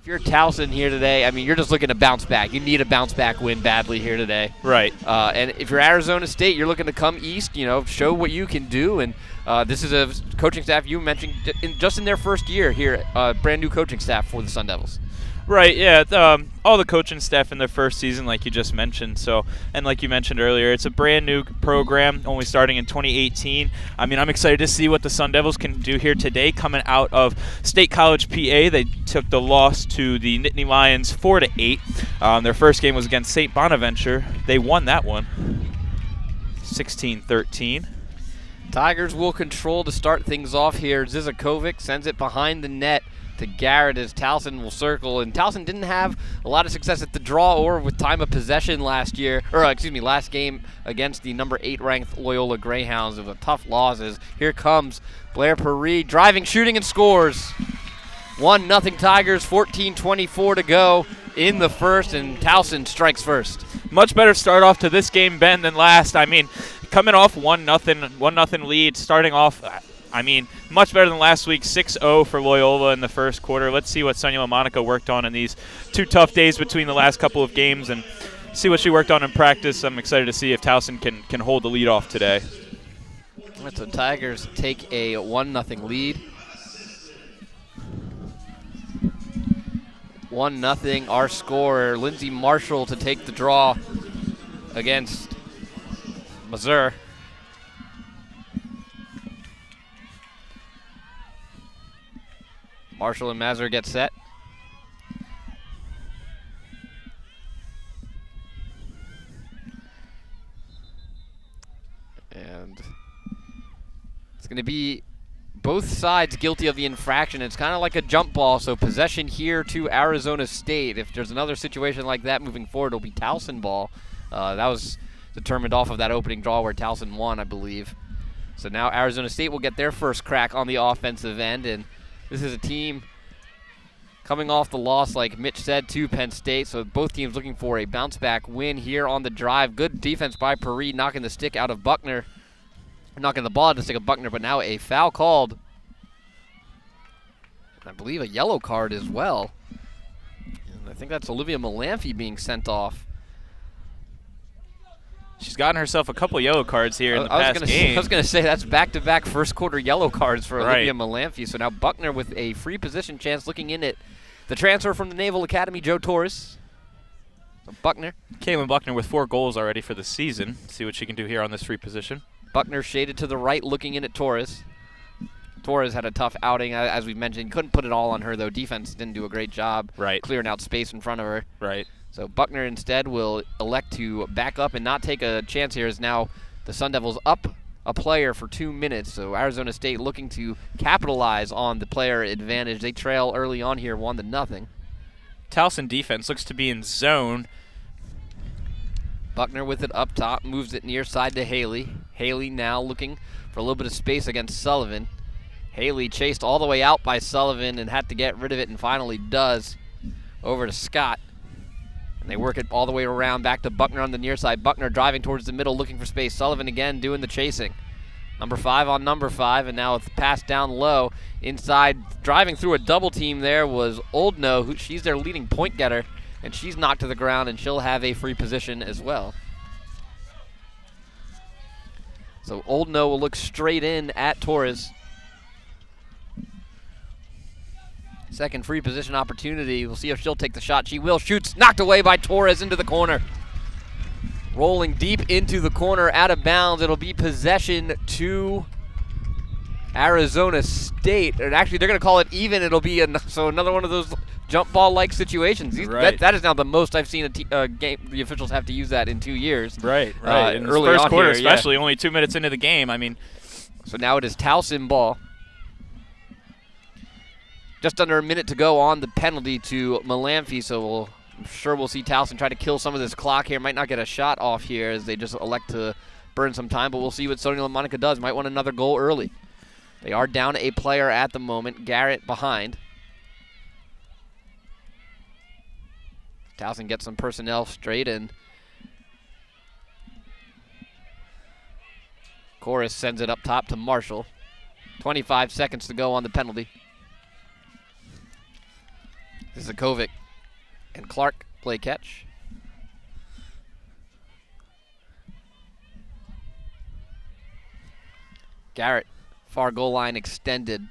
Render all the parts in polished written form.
if you're Towson here today, I mean, you're just looking to bounce back. You need a bounce-back win badly here today. Right. And if you're Arizona State, you're looking to come east, show what you can do. And this is a coaching staff you mentioned just in their first year here, brand new coaching staff for the Sun Devils. Right, yeah. All the coaching staff in their first season, like you just mentioned. So, and like you mentioned earlier, it's a brand new program, only starting in 2018. I mean, I'm excited to see what the Sun Devils can do here today, coming out of State College, PA. They took the loss to the Nittany Lions 4-8. Their first game was against St. Bonaventure. They won that one, 16-13. Tigers will control to start things off here. Zizakovic sends it behind the net to Garrett as Towson will circle. And Towson didn't have a lot of success at the draw or with time of possession last game against the number 8 ranked Loyola Greyhounds. It was a tough losses. Here comes Blair Paris driving, shooting, and scores. 1-0 Tigers, 14:24 to go in the first, and Towson strikes first. Much better start off to this game, Ben, than last. I mean, coming off 1-0 lead, starting off, much better than last week, 6-0 for Loyola in the first quarter. Let's see what Sonia Monica worked on in these 2 tough days between the last couple of games and see what she worked on in practice. I'm excited to see if Towson can hold the lead off today. So Tigers take a 1-0 lead. 1-0, our scorer, Lindsay Marshall, to take the draw against Missouri. Marshall and Mazur get set. And it's going to be both sides guilty of the infraction. It's kind of like a jump ball, so possession here to Arizona State. If there's another situation like that moving forward, it'll be Towson ball. That was determined off of that opening draw where Towson won, I believe. So now Arizona State will get their first crack on the offensive end, and this is a team coming off the loss, like Mitch said, to Penn State. So both teams looking for a bounce-back win here on the drive. Good defense by Paris, knocking the stick out of Buckner. Knocking the ball out of the stick of Buckner, but now a foul called. I believe a yellow card as well. And I think that's Olivia Malamphy being sent off. She's gotten herself a couple yellow cards here in the past game. I was going to say that's back-to-back first-quarter yellow cards for Olivia Malamphy. So now Buckner with a free position chance looking in at the transfer from the Naval Academy, Joe Torres. So Buckner. Kaylin Buckner with 4 goals already for the season. See what she can do here on this free position. Buckner shaded to the right, looking in at Torres. Torres had a tough outing, as we mentioned. Couldn't put it all on her, though. Defense didn't do a great job clearing out space in front of her. Right. So Buckner instead will elect to back up and not take a chance here, as now the Sun Devils up a player for 2 minutes. So Arizona State looking to capitalize on the player advantage. They trail early on here, 1-0. Towson defense looks to be in zone. Buckner with it up top, moves it near side to Haley. Haley now looking for a little bit of space against Sullivan. Haley chased all the way out by Sullivan and had to get rid of it, and finally does. Over to Scott. And they work it all the way around back to Buckner on the near side. Buckner driving towards the middle, looking for space. Sullivan again doing the chasing. Number 5 on number 5, and now it's passed down low. Inside, driving through a double team there was Oldno. She's their leading point getter, and she's knocked to the ground, and she'll have a free position as well. So Oldno will look straight in at Torres. Second free position opportunity. We'll see if she'll take the shot. She will. Shoots. Knocked away by Torres into the corner. Rolling deep into the corner, out of bounds. It'll be possession to Arizona State. And actually, they're going to call it even. It'll be another one of those jump ball-like situations. That is now the most I've seen game. The officials have to use that in 2 years. Right. In early the first on quarter, here, especially, only 2 minutes into the game. I mean, so now it is Towson ball. Just under a minute to go on the penalty to Malamphy, so I'm sure we'll see Towson try to kill some of this clock here. Might not get a shot off here as they just elect to burn some time, but we'll see what Sonia Monica does. Might want another goal early. They are down a player at the moment. Garrett behind. Towson gets some personnel straight, and Chorus sends it up top to Marshall. 25 seconds to go on the penalty. Zizakovic and Clark play catch. Garrett, far goal line extended.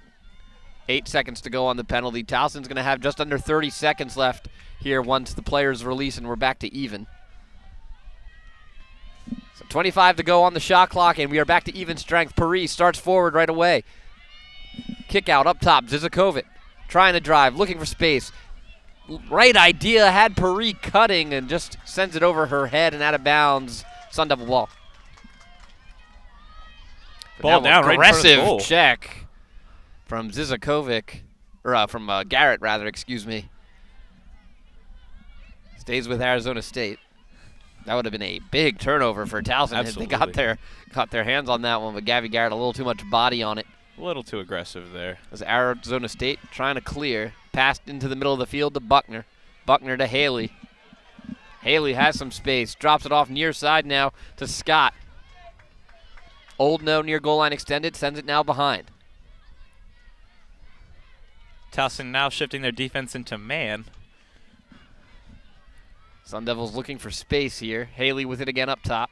8 seconds to go on the penalty. Towson's going to have just under 30 seconds left here once the players release and we're back to even. So 25 to go on the shot clock and we are back to even strength. Paris starts forward right away. Kick out up top. Zizakovic trying to drive, looking for space. Right idea, had Paris cutting and just sends it over her head and out of bounds. Sun Devil ball. Ball down right in front of the goal. Aggressive check from Zizakovic, or from Garrett, rather, excuse me. Stays with Arizona State. That would have been a big turnover for Towson if they got their hands on that one, but Gabby Garrett a little too much body on it. A little too aggressive there. As Arizona State trying to clear. Passed into the middle of the field to Buckner. Buckner to Haley. Haley has some space. Drops it off near side now to Scott. Old No near goal line extended. Sends it now behind. Towson now shifting their defense into man. Sun Devils looking for space here. Haley with it again up top.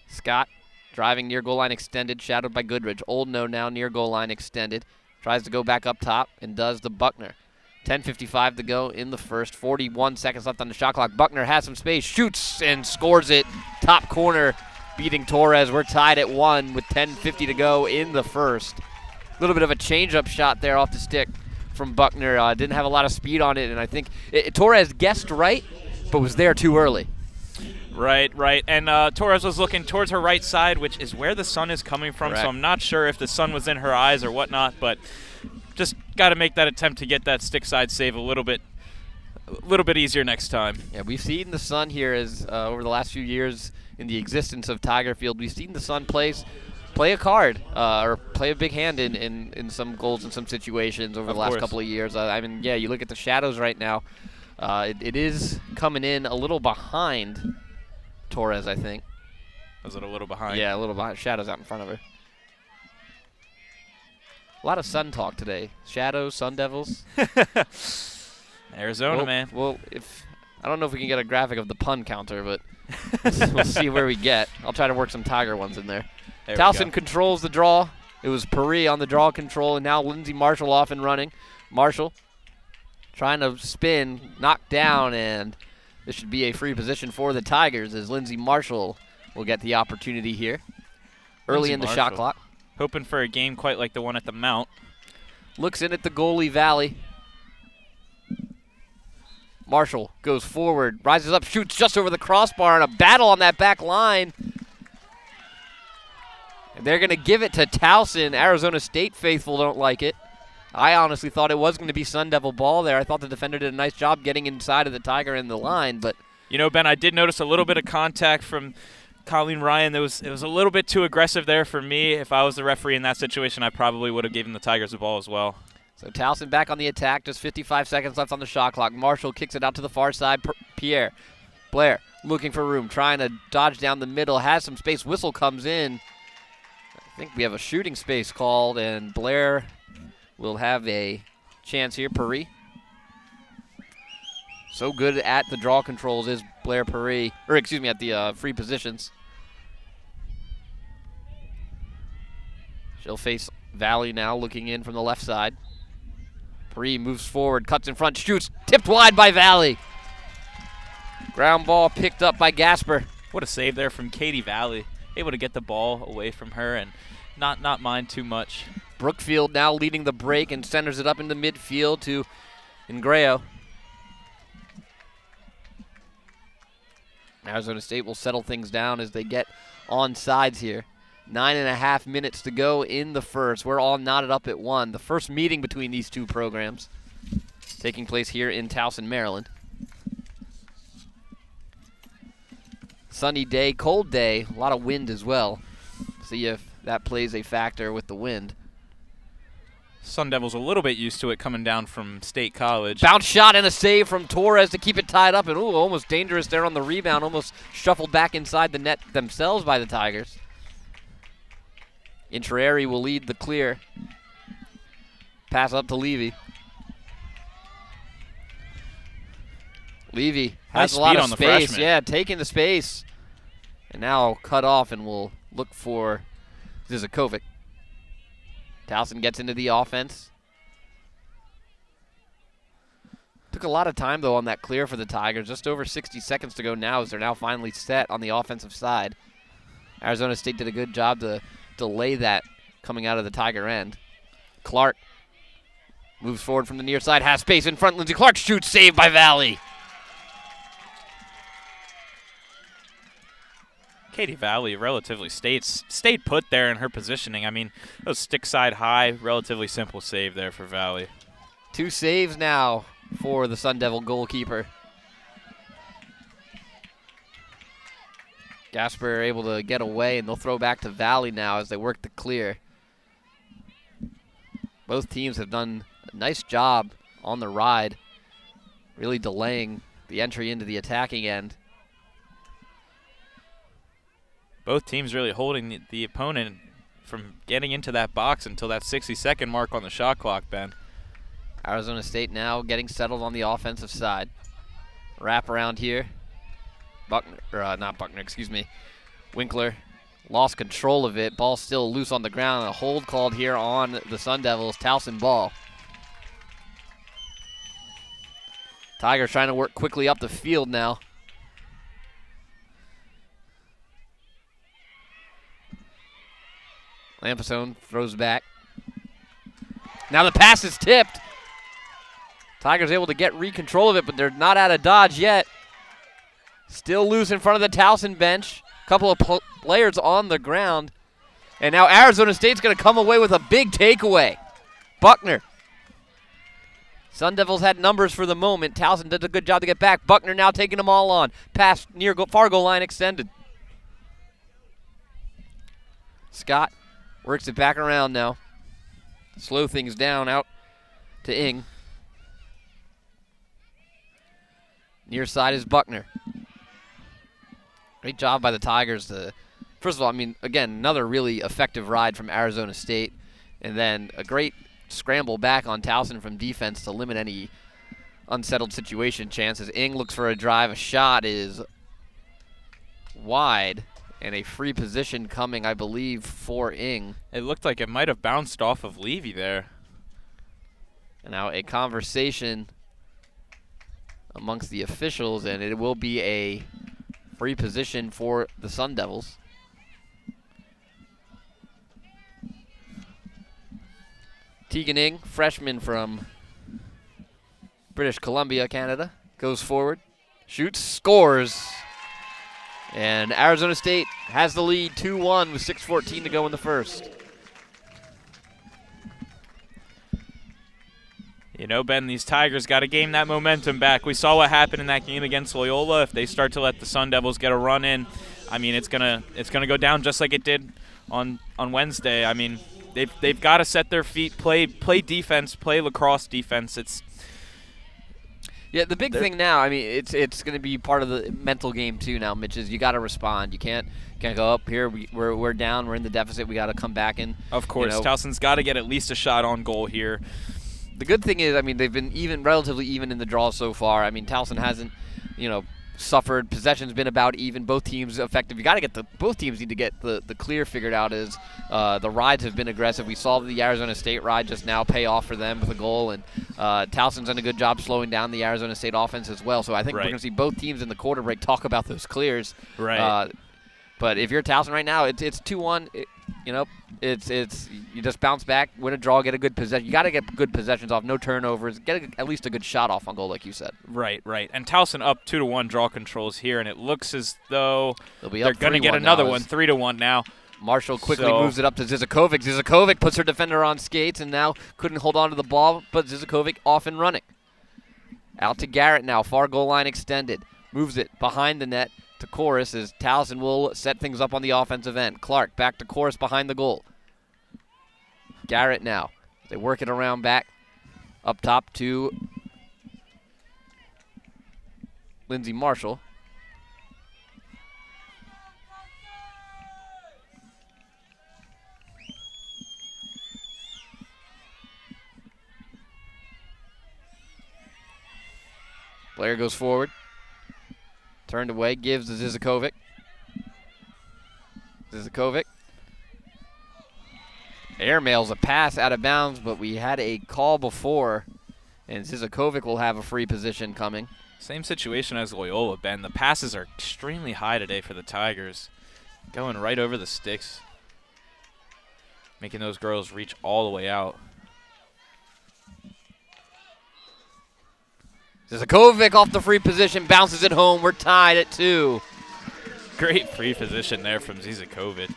Scott driving near goal line extended, shadowed by Goodrich. Old No now near goal line extended. Tries to go back up top and does to Buckner. 10:55 to go in the first. 41 seconds left on the shot clock. Buckner has some space, shoots and scores it. Top corner, beating Torres. We're tied at 1 with 10:50 to go in the first. A little bit of a change-up shot there off the stick from Buckner. Didn't have a lot of speed on it, and I think Torres guessed right, but was there too early. Right. And Torres was looking towards her right side, which is where the sun is coming from. Correct. So I'm not sure if the sun was in her eyes or whatnot, but just got to make that attempt to get that stick side save a little bit easier next time. Yeah, we've seen the sun here as over the last few years in the existence of Tiger Field. We've seen the sun play a card or play a big hand in some goals in some situations over the last couple of years. I mean, yeah, you look at the shadows right now. It is coming in a little behind Torres, I think. Was it a little behind? Yeah, a little behind. Shadows out in front of her. A lot of sun talk today. Shadows, Sun Devils. Arizona, man. Well, I don't know if we can get a graphic of the pun counter, but we'll see where we get. I'll try to work some Tiger ones in there. Towson controls the draw. It was Paris on the draw control, and now Lindsay Marshall off and running. Marshall trying to spin, knocked down, and this should be a free position for the Tigers as Lindsay Marshall will get the opportunity here early in the shot clock. Hoping for a game quite like the one at the Mount. Looks in at the goalie Valley. Marshall goes forward, rises up, shoots just over the crossbar, and a battle on that back line. And they're going to give it to Towson. Arizona State faithful don't like it. I honestly thought it was going to be Sun Devil ball there. I thought the defender did a nice job getting inside of the Tiger in the line, but you know, Ben, I did notice a little bit of contact from Colleen Ryan. It was a little bit too aggressive there for me. If I was the referee in that situation, I probably would have given the Tigers the ball as well. So Towson back on the attack. Just 55 seconds left on the shot clock. Marshall kicks it out to the far side. Blair looking for room, trying to dodge down the middle. Has some space. Whistle comes in. I think we have a shooting space called, and Blair will have a chance here. Paris. So good at the draw controls is Blair Paris, or excuse me, at the free positions. She'll face Valley now, looking in from the left side. Paris moves forward, cuts in front, shoots, tipped wide by Valley. Ground ball picked up by Gasper. What a save there from Katie Valley. Able to get the ball away from her and not mind too much. Brookfield now leading the break and centers it up into midfield to Ingreo. Arizona State will settle things down as they get on sides here. 9.5 minutes to go in the first. We're all knotted up at 1. The first meeting between these two programs taking place here in Towson, Maryland. Sunny day, cold day, a lot of wind as well. See if that plays a factor with the wind. Sun Devils a little bit used to it coming down from State College. Bounce shot and a save from Torres to keep it tied up. And ooh, almost dangerous there on the rebound. Almost shuffled back inside the net themselves by the Tigers. Intrieri will lead the clear. Pass up to Levy. Levy Nice has a lot speed of on the space. freshman. Yeah, taking the space. And now cut off, and we'll look for Zizakovic. Towson gets into the offense. Took a lot of time, though, on that clear for the Tigers. Just over 60 seconds to go now as they're now finally set on the offensive side. Arizona State did a good job to delay that coming out of the Tiger end. Clark moves forward from the near side, has space in front. Lindsey Clark shoots, saved by Valley. Katie Valley relatively stayed put there in her positioning. I mean, those stick side high, relatively simple save there for Valley. 2 saves now for the Sun Devil goalkeeper. Gasper able to get away, and they'll throw back to Valley now as they work the clear. Both teams have done a nice job on the ride, really delaying the entry into the attacking end. Both teams really holding the opponent from getting into that box until that 60-second mark on the shot clock, Ben. Arizona State now getting settled on the offensive side. Wrap around here. Winkler lost control of it. Ball still loose on the ground. A hold called here on the Sun Devils. Towson ball. Tigers trying to work quickly up the field now. Lampasone throws back. Now the pass is tipped. Tigers able to get control of it, but they're not out of dodge yet. Still loose in front of the Towson bench. Couple of players on the ground. And now Arizona State's going to come away with a big takeaway. Buckner. Sun Devils had numbers for the moment. Towson did a good job to get back. Buckner now taking them all on. Pass near far goal line extended. Scott works it back around now. Slow things down out to Ing. Near side is Buckner. Great job by the Tigers to, first of all, I mean, again, another really effective ride from Arizona State. And then a great scramble back on Towson from defense to limit any unsettled situation chances. Ing looks for a drive. A shot is wide. And a free position coming, I believe, for Ing. It looked like it might have bounced off of Levy there. And now a conversation amongst the officials, and it will be a free position for the Sun Devils. Tegan Ing, freshman from British Columbia, Canada, goes forward, shoots, scores. And Arizona State has the lead 2-1 with 6:14 to go in the first. You know, Ben, these Tigers got to gain that momentum back. We saw what happened in that game against Loyola. If they start to let the Sun Devils get a run in, I mean, it's gonna go down just like it did on Wednesday. I mean, they've got to set their feet, play defense, play lacrosse defense. Yeah, the big thing now, I mean, it's going to be part of the mental game too now, Mitch, is you got to respond. You can't go up here. We're down. We're in the deficit. We got to come back and. Of course, Towson's got to get at least a shot on goal here. The good thing is, I mean, they've been relatively even in the draw so far. I mean, Towson hasn't, suffered. Possession's been about even. Both teams effective. You got to get both teams need to get the clear figured out. As the rides have been aggressive. We saw the Arizona State ride just now pay off for them with a goal, and Towson's done a good job slowing down the Arizona State offense as well. So I think we're going to see both teams in the quarter break talk about those clears. Right. But if you're Towson right now, it's 2-1. It's you just bounce back, win a draw, get a good possession. You got to get good possessions off, no turnovers, get at least a good shot off on goal, like you said. Right. And Towson up 2-1 draw controls here, and it looks as though they're going to get another one, 3-1 now. Marshall quickly moves it up to Zizakovic. Zizakovic puts her defender on skates and now couldn't hold on to the ball, but Zizakovic off and running. Out to Garrett now, far goal line extended. Moves it behind the net to Chorus as Towson will set things up on the offensive end. Clark back to Chorus behind the goal. Garrett now. They work it around back. Up top to Lindsay Marshall. Blair goes forward. Turned away, gives to Zizakovic. Zizakovic airmails a pass out of bounds, but we had a call before, and Zizakovic will have a free position coming. Same situation as Loyola, Ben. The passes are extremely high today for the Tigers. Going right over the sticks. Making those girls reach all the way out. Zizakovic off the free position, bounces it home. We're tied at 2. Great free position there from Zizakovic.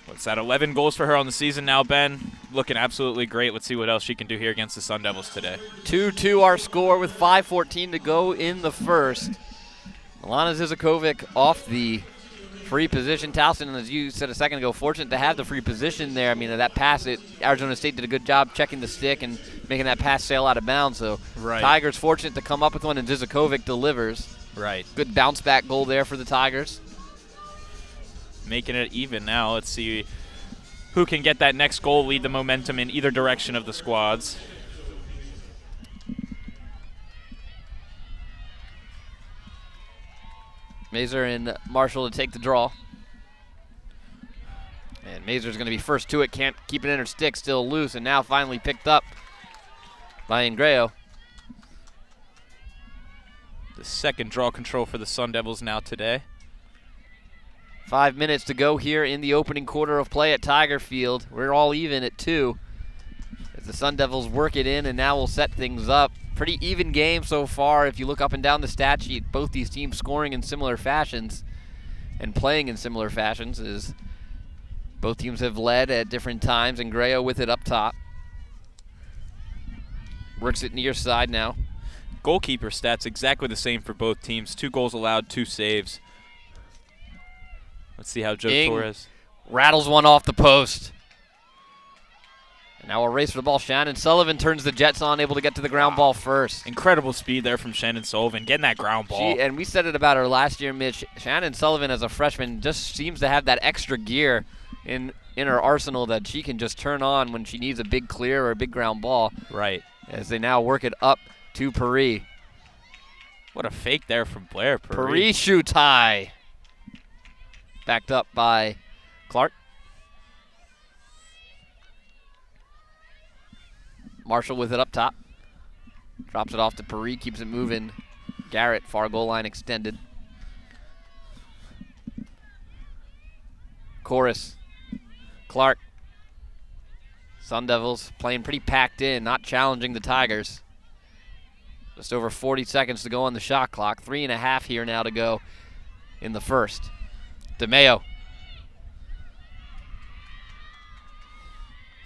What's that, 11 goals for her on the season now, Ben? Looking absolutely great. Let's see what else she can do here against the Sun Devils today. 2-2 our score with 5:14 to go in the first. Alana Zizakovic off the free position. Towson, as you said a second ago, fortunate to have the free position there. I mean, that pass, Arizona State did a good job checking the stick and making that pass sail out of bounds. So Tigers fortunate to come up with one, and Zizakovic delivers. Right. Good bounce back goal there for the Tigers. Making it even now. Let's see who can get that next goal, lead the momentum in either direction of the squads. Mazer and Marshall to take the draw. And Mazer's going to be first to it. Can't keep it in her stick, still loose, and now finally picked up by Ingreo. The second draw control for the Sun Devils now today. 5 minutes to go here in the opening quarter of play at Tiger Field. We're all even at 2 as the Sun Devils work it in, and now we'll set things up. Pretty even game so far. If you look up and down the stat sheet, both these teams scoring in similar fashions and playing in similar fashions, as both teams have led at different times. And Ingreo with it up top. Works it near side now. Goalkeeper stats exactly the same for both teams. 2 goals allowed, 2 saves. Let's see how Joe Torres rattles one off the post. And now a race for the ball. Shannon Sullivan turns the Jets on, able to get to the ground ball first. Incredible speed there from Shannon Sullivan, getting that ground ball. And we said it about her last year, Mitch. Shannon Sullivan, as a freshman, just seems to have that extra gear in her arsenal that she can just turn on when she needs a big clear or a big ground ball. Right. As they now work it up to Paris. What a fake there from Blair. Paris shoots high. Backed up by Clark. Marshall with it up top. Drops it off to Paris, keeps it moving. Garrett, far goal line extended. Chorus. Clark. Sun Devils playing pretty packed in, not challenging the Tigers. Just over 40 seconds to go on the shot clock. 3.5 here now to go in the first. DeMeo.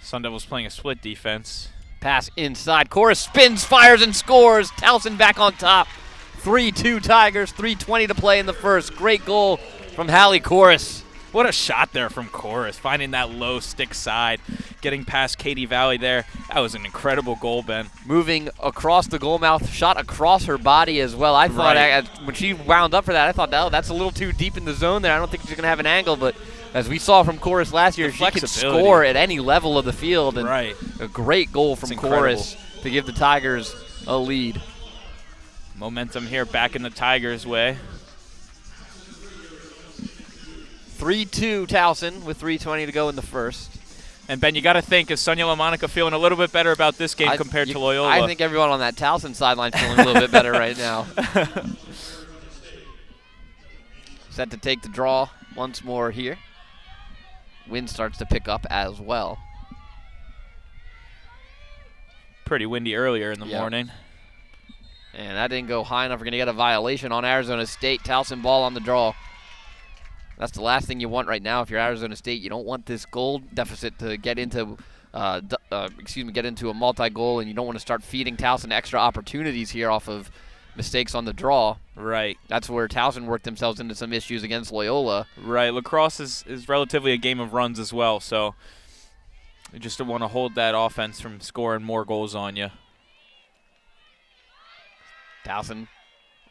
Sun Devils playing a split defense. Pass inside. Chorus spins, fires, and scores. Towson back on top. 3-2 Tigers. 3:20 to play in the first. Great goal from Hallie Chorus. What a shot there from Chorus, finding that low stick side, getting past Katie Valley there. That was an incredible goal, Ben. Moving across the goal mouth, shot across her body as well. I thought when she wound up for that, I thought, oh, that's a little too deep in the zone there. I don't think she's going to have an angle, but as we saw from Chorus last year, she can score at any level of the field. And a great goal from Chorus to give the Tigers a lead. Momentum here back in the Tigers' way. 3-2 Towson with 3:20 to go in the first. And Ben, you got to think, is Sonia LaMonica feeling a little bit better about this game compared to Loyola? I think everyone on that Towson sideline is feeling a little bit better right now. Set to take the draw once more here. Wind starts to pick up as well. Pretty windy earlier in the morning. And that didn't go high enough. We're going to get a violation on Arizona State. Towson ball on the draw. That's the last thing you want right now if you're Arizona State. You don't want this goal deficit to get into, get into a multi-goal, and you don't want to start feeding Towson extra opportunities here off of mistakes on the draw. Right. That's where Towson worked themselves into some issues against Loyola. Right. Lacrosse is relatively a game of runs as well, so you just don't want to hold that offense from scoring more goals on you. Towson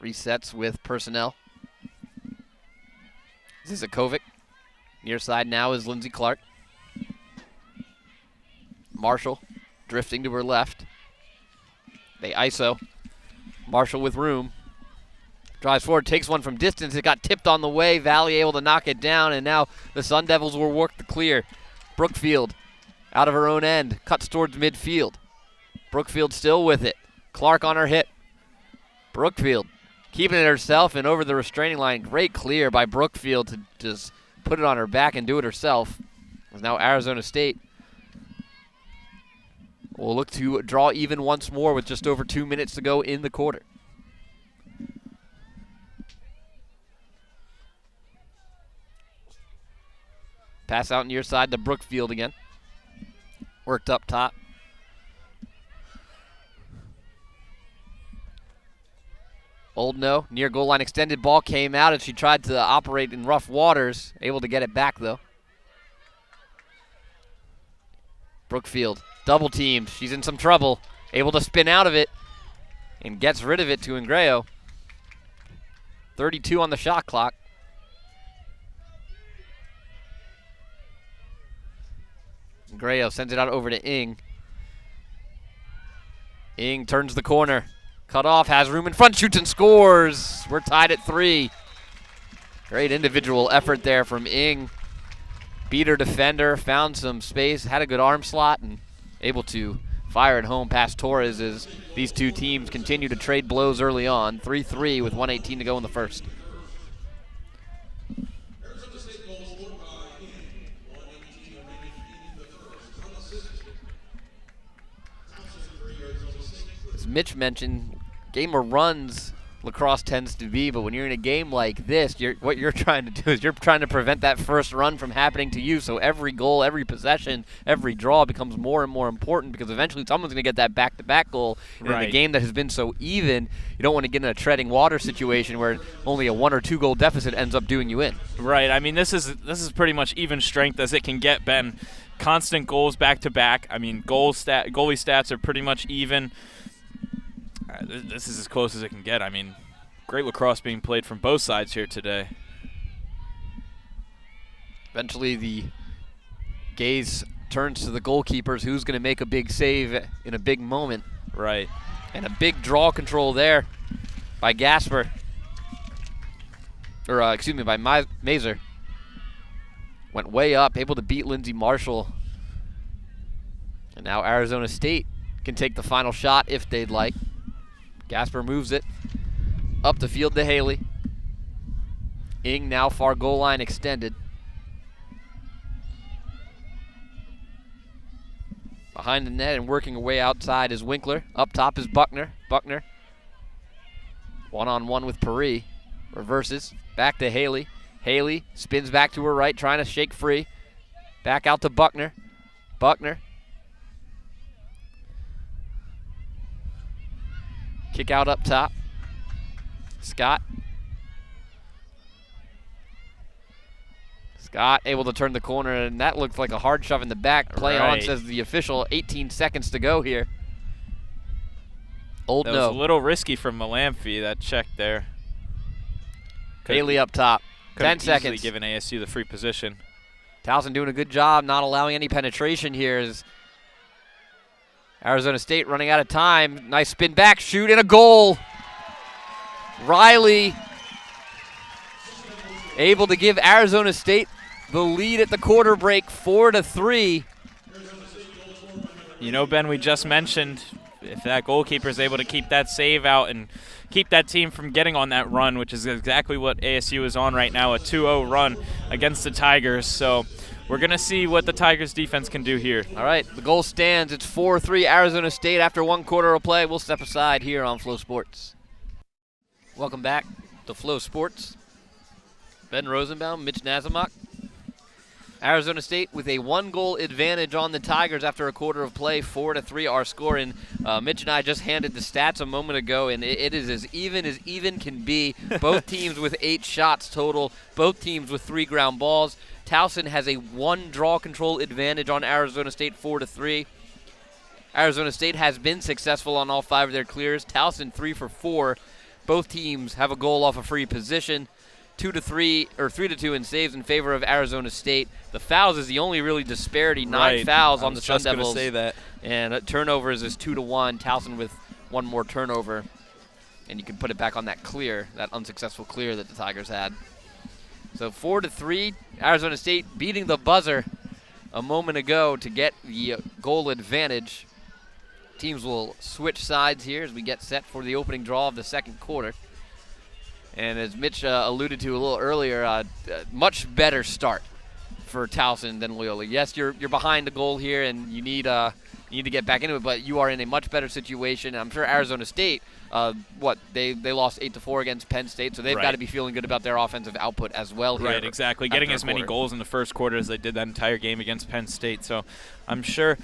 resets with personnel. Zizakovic. Near side now is Lindsay Clark. Marshall drifting to her left. They ISO. Marshall with room. Drives forward, takes one from distance. It got tipped on the way. Valley able to knock it down, and now the Sun Devils will work the clear. Brookfield out of her own end, cuts towards midfield. Brookfield still with it. Clark on her hit. Brookfield keeping it herself and over the restraining line. Great clear by Brookfield to just put it on her back and do it herself. Now Arizona State will look to draw even once more with just over 2 minutes to go in the quarter. Pass out near side to Brookfield again. Worked up top. Oldno, near goal line extended ball came out and she tried to operate in rough waters. Able to get it back though. Brookfield, double teamed. She's in some trouble. Able to spin out of it and gets rid of it to Ingreo. 32 on the shot clock. Ingreo sends it out over to Ing. Ing turns the corner. Cut off, has room in front, shoots and scores. We're tied at 3. Great individual effort there from Ing. Beat her defender, found some space, had a good arm slot, and able to fire it home past Torres as these two teams continue to trade blows early on. 3-3 with 1:18 to go in the first. As Mitch mentioned, game of runs lacrosse tends to be, but when you're in a game like this, what you're trying to do is you're trying to prevent that first run from happening to you. So every goal, every possession, every draw becomes more and more important because eventually someone's going to get that back-to-back goal. And in a game that has been so even, you don't want to get in a treading water situation where only a 1 or 2 goal deficit ends up doing you in. Right. I mean, this is pretty much even strength as it can get, Ben. Constant goals back-to-back. I mean, goalie stats are pretty much even. This is as close as it can get. I mean, great lacrosse being played from both sides here today. Eventually the gaze turns to the goalkeepers. Who's going to make a big save in a big moment? Right. And a big draw control there by Gasper. Or, excuse me, by Mazer. Went way up, able to beat Lindsay Marshall. And now Arizona State can take the final shot if they'd like. Gasper moves it up the field to Haley. Ing now far goal line extended. Behind the net and working away outside is Winkler. Up top is Buckner. Buckner one-on-one with Paris. Reverses. Back to Haley. Haley spins back to her right, trying to shake free. Back out to Buckner. Buckner. Kick out up top. Scott. Scott able to turn the corner, and that looked like a hard shove in the back. Play on, says the official. 18 seconds to go here. Old That no. was a little risky from Malamphy, that check there. Haley up top. 10 seconds. Giving ASU the free position. Towson doing a good job not allowing any penetration here as Arizona State running out of time. Nice spin back, shoot, and a goal. Riley able to give Arizona State the lead at the quarter break, 4-3. You know, Ben, we just mentioned if that goalkeeper is able to keep that save out and keep that team from getting on that run, which is exactly what ASU is on right now, a 2-0 run against the Tigers. So we're going to see what the Tigers defense can do here. All right, the goal stands. It's 4-3 Arizona State after 1 quarter of play. We'll step aside here on Flow Sports. Welcome back to Flow Sports. Ben Rosenbaum, Mitch Nazamok. Arizona State with a 1-goal advantage on the Tigers after a quarter of play, 4-3 our score. And Mitch and I just handed the stats a moment ago, and it is as even can be. Both teams with 8 shots total, both teams with 3 ground balls. Towson has a 1 draw control advantage on Arizona State, 4-3. Arizona State has been successful on all 5 of their clears. Towson 3 for 4. Both teams have a goal off a free position. 2-3 or 3-2 in saves in favor of Arizona State. The fouls is the only really disparity. 9 fouls on the Sun Devils. I was just going to say that. And turnovers is 2-1. Towson with 1 more turnover. and you can put it back on that clear, that unsuccessful clear that the Tigers had. So 4-3, Arizona State beating the buzzer a moment ago to get the goal advantage. Teams will switch sides here as we get set for the opening draw of the second quarter. And as Mitch alluded to a little earlier, much better start for Towson than Loyola. Yes, you're behind the goal here, and you need to get back into it, but you are in a much better situation. I'm sure Arizona State, they lost 8-4 against Penn State, so they've got to be feeling good about their offensive output as well here. Right, exactly. Getting as many goals in the first quarter as they did that entire game against Penn State. So I'm sure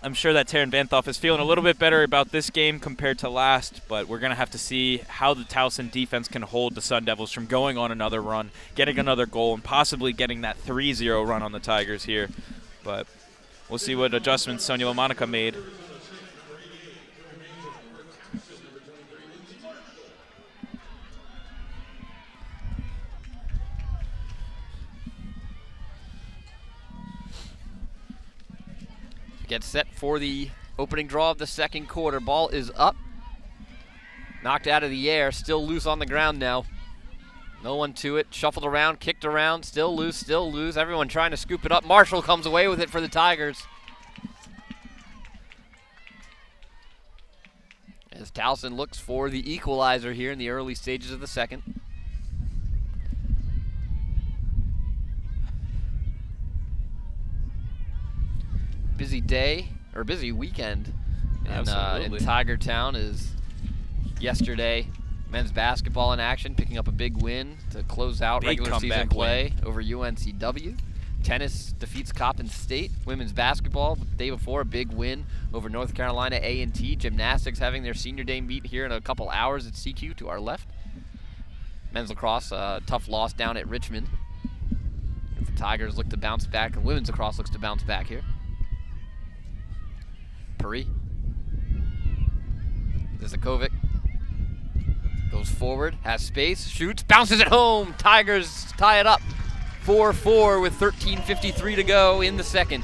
that Taryn Vanthoff is feeling a little bit better about this game compared to last, but we're going to have to see how the Towson defense can hold the Sun Devils from going on another run, getting another goal, and possibly getting that 3-0 run on the Tigers here. But we'll see what adjustments Sonia LaMonica made. Get set for the opening draw of the second quarter. Ball is up. Knocked out of the air. Still loose on the ground now. No one to it. Shuffled around, kicked around. Still loose, still loose. Everyone trying to scoop it up. Marshall comes away with it for the Tigers. As Towson looks for the equalizer here in the early stages of the second. Busy day, or busy weekend in Tiger Town is yesterday. Men's basketball in action, picking up a big win to close out regular season play over UNCW. Tennis defeats Coppin State. Women's basketball, the day before, a big win over North Carolina A&T. Gymnastics having their senior day meet here in a couple hours at CQ to our left. Men's lacrosse, tough loss down at Richmond. The Tigers look to bounce back, and women's lacrosse looks to bounce back here. Puri. Zizakovic goes forward, has space, shoots, bounces it home. Tigers tie it up 4-4 with 13:53 to go in the second.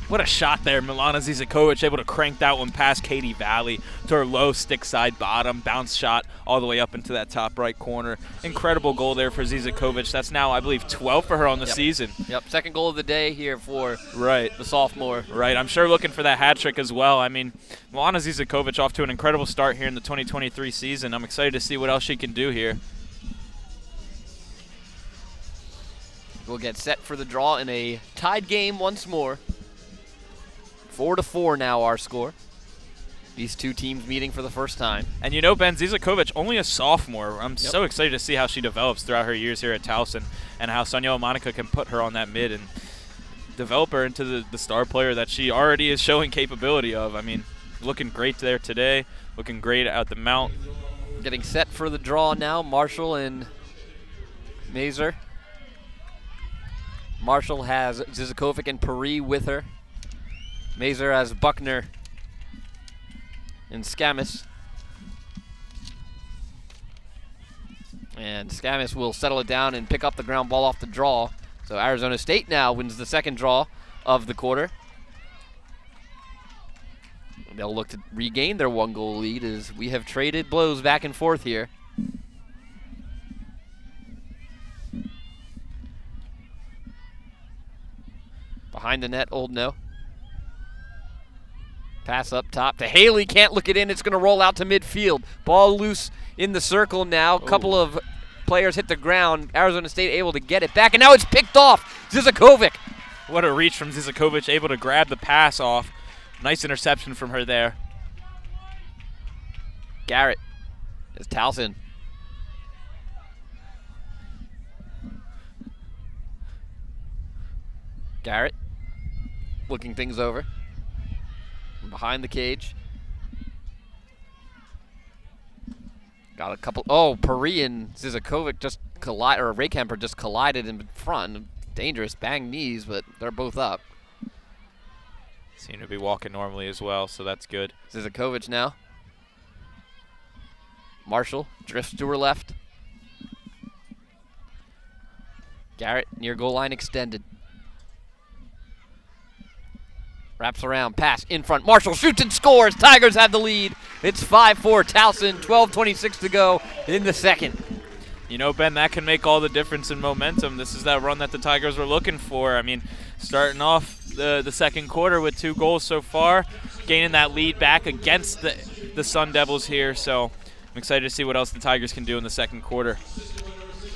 What a shot there. Milana Zizakovic able to crank that one past Katie Valley to her low stick side bottom. Bounce shot all the way up into that top right corner. Incredible goal there for Zizakovic. That's now, I believe, 12 for her on the season. Yep, second goal of the day here for the sophomore. Right, I'm sure looking for that hat trick as well. I mean, Milana Zizakovic off to an incredible start here in the 2023 season. I'm excited to see what else she can do here. We'll get set for the draw in a tied game once more. 4-4 now our score. These two teams meeting for the first time. And you know, Ben, Zizakovic, only a sophomore. I'm so excited to see how she develops throughout her years here at Towson and how Sonia LaMonica can put her on that mid and develop her into the star player that she already is showing capability of. I mean, looking great there today, looking great at the mount. Getting set for the draw now, Marshall and Mazer. Marshall has Zizakovic and Puri with her. Mazer has Buckner and Skamis. And Skamis will settle it down and pick up the ground ball off the draw. So Arizona State now wins the second draw of the quarter. They'll look to regain their one-goal lead as we have traded blows back and forth here. Behind the net, Oldno. Pass up top to Haley, can't look it in. It's going to roll out to midfield. Ball loose in the circle now. A couple of players hit the ground. Arizona State able to get it back, and now it's picked off. Zizakovic. What a reach from Zizakovic, able to grab the pass off. Nice interception from her there. Garrett is Towson. Garrett looking things over. Behind the cage. Got a couple. Oh, Puri and Zizakovic just collide, or Ray Kemper just collided in front. Dangerous, bang knees, but they're both up. Seem to be walking normally as well, so that's good. Zizakovic now. Marshall drifts to her left. Garrett near goal line extended. Wraps around, pass in front. Marshall shoots and scores. Tigers have the lead. It's 5-4 Towson, 12:26 to go in the second. You know, Ben, that can make all the difference in momentum. This is that run that the Tigers were looking for. I mean, starting off the second quarter with 2 goals so far, gaining that lead back against the Sun Devils here. So I'm excited to see what else the Tigers can do in the second quarter.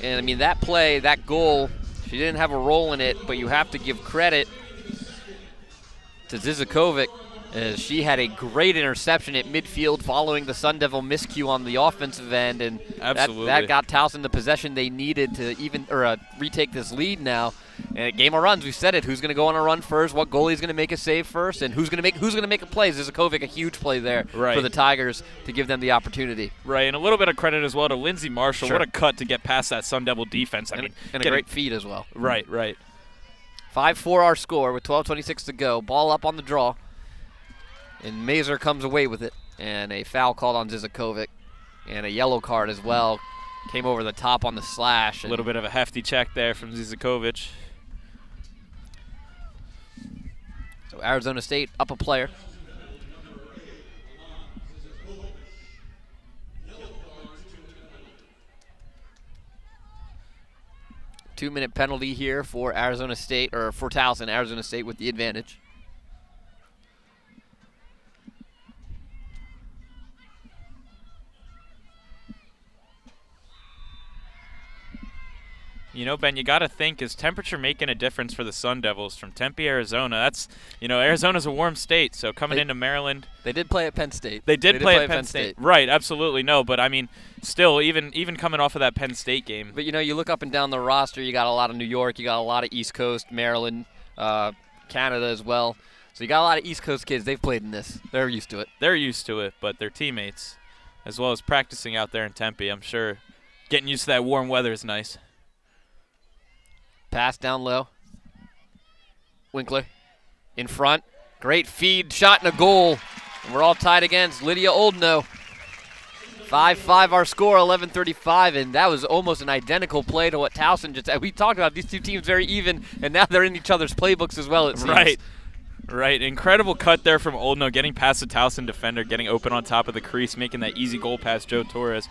And, I mean, that play, that goal, she didn't have a role in it, but you have to give credit to Zizakovic, as she had a great interception at midfield following the Sun Devil miscue on the offensive end, and that got Towson the possession they needed to retake this lead now. And game of runs, we said it. Who's going to go on a run first? What goalie's going to make a save first? And who's going to make a play? Zizakovic, a huge play there for the Tigers to give them the opportunity. Right, and a little bit of credit as well to Lindsay Marshall. Sure. What a cut to get past that Sun Devil defense. And a great feed as well. Right. 5-4 our score with 12:26 to go. Ball up on the draw. And Mazer comes away with it. And a foul called on Zizakovic. And a yellow card as well. Came over the top on the slash. A little bit of a hefty check there from Zizakovic. So Arizona State up a player. Two-minute penalty here for Arizona State, or for Towson. Arizona State with the advantage. You know, Ben, you got to think, is temperature making a difference for the Sun Devils from Tempe, Arizona? That's, Arizona's a warm state, so coming into Maryland. They did play at Penn State. They did play at Penn State. Right, absolutely. No, but I mean, still, even coming off of that Penn State game. But, you look up and down the roster, you got a lot of New York, you got a lot of East Coast, Maryland, Canada as well. So you got a lot of East Coast kids. They've played in this. They're used to it. They're used to it, but their teammates, as well as practicing out there in Tempe, I'm sure getting used to that warm weather is nice. Pass down low. Winkler in front. Great feed, shot, and a goal. And we're all tied against Lydia Oldno. 5-5 our score, 11:35, and that was almost an identical play to what Towson just had. We talked about these two teams very even, and now they're in each other's playbooks as well, it seems. Right. Incredible cut there from Oldno, getting past the Towson defender, getting open on top of the crease, making that easy goal past Joe Torres.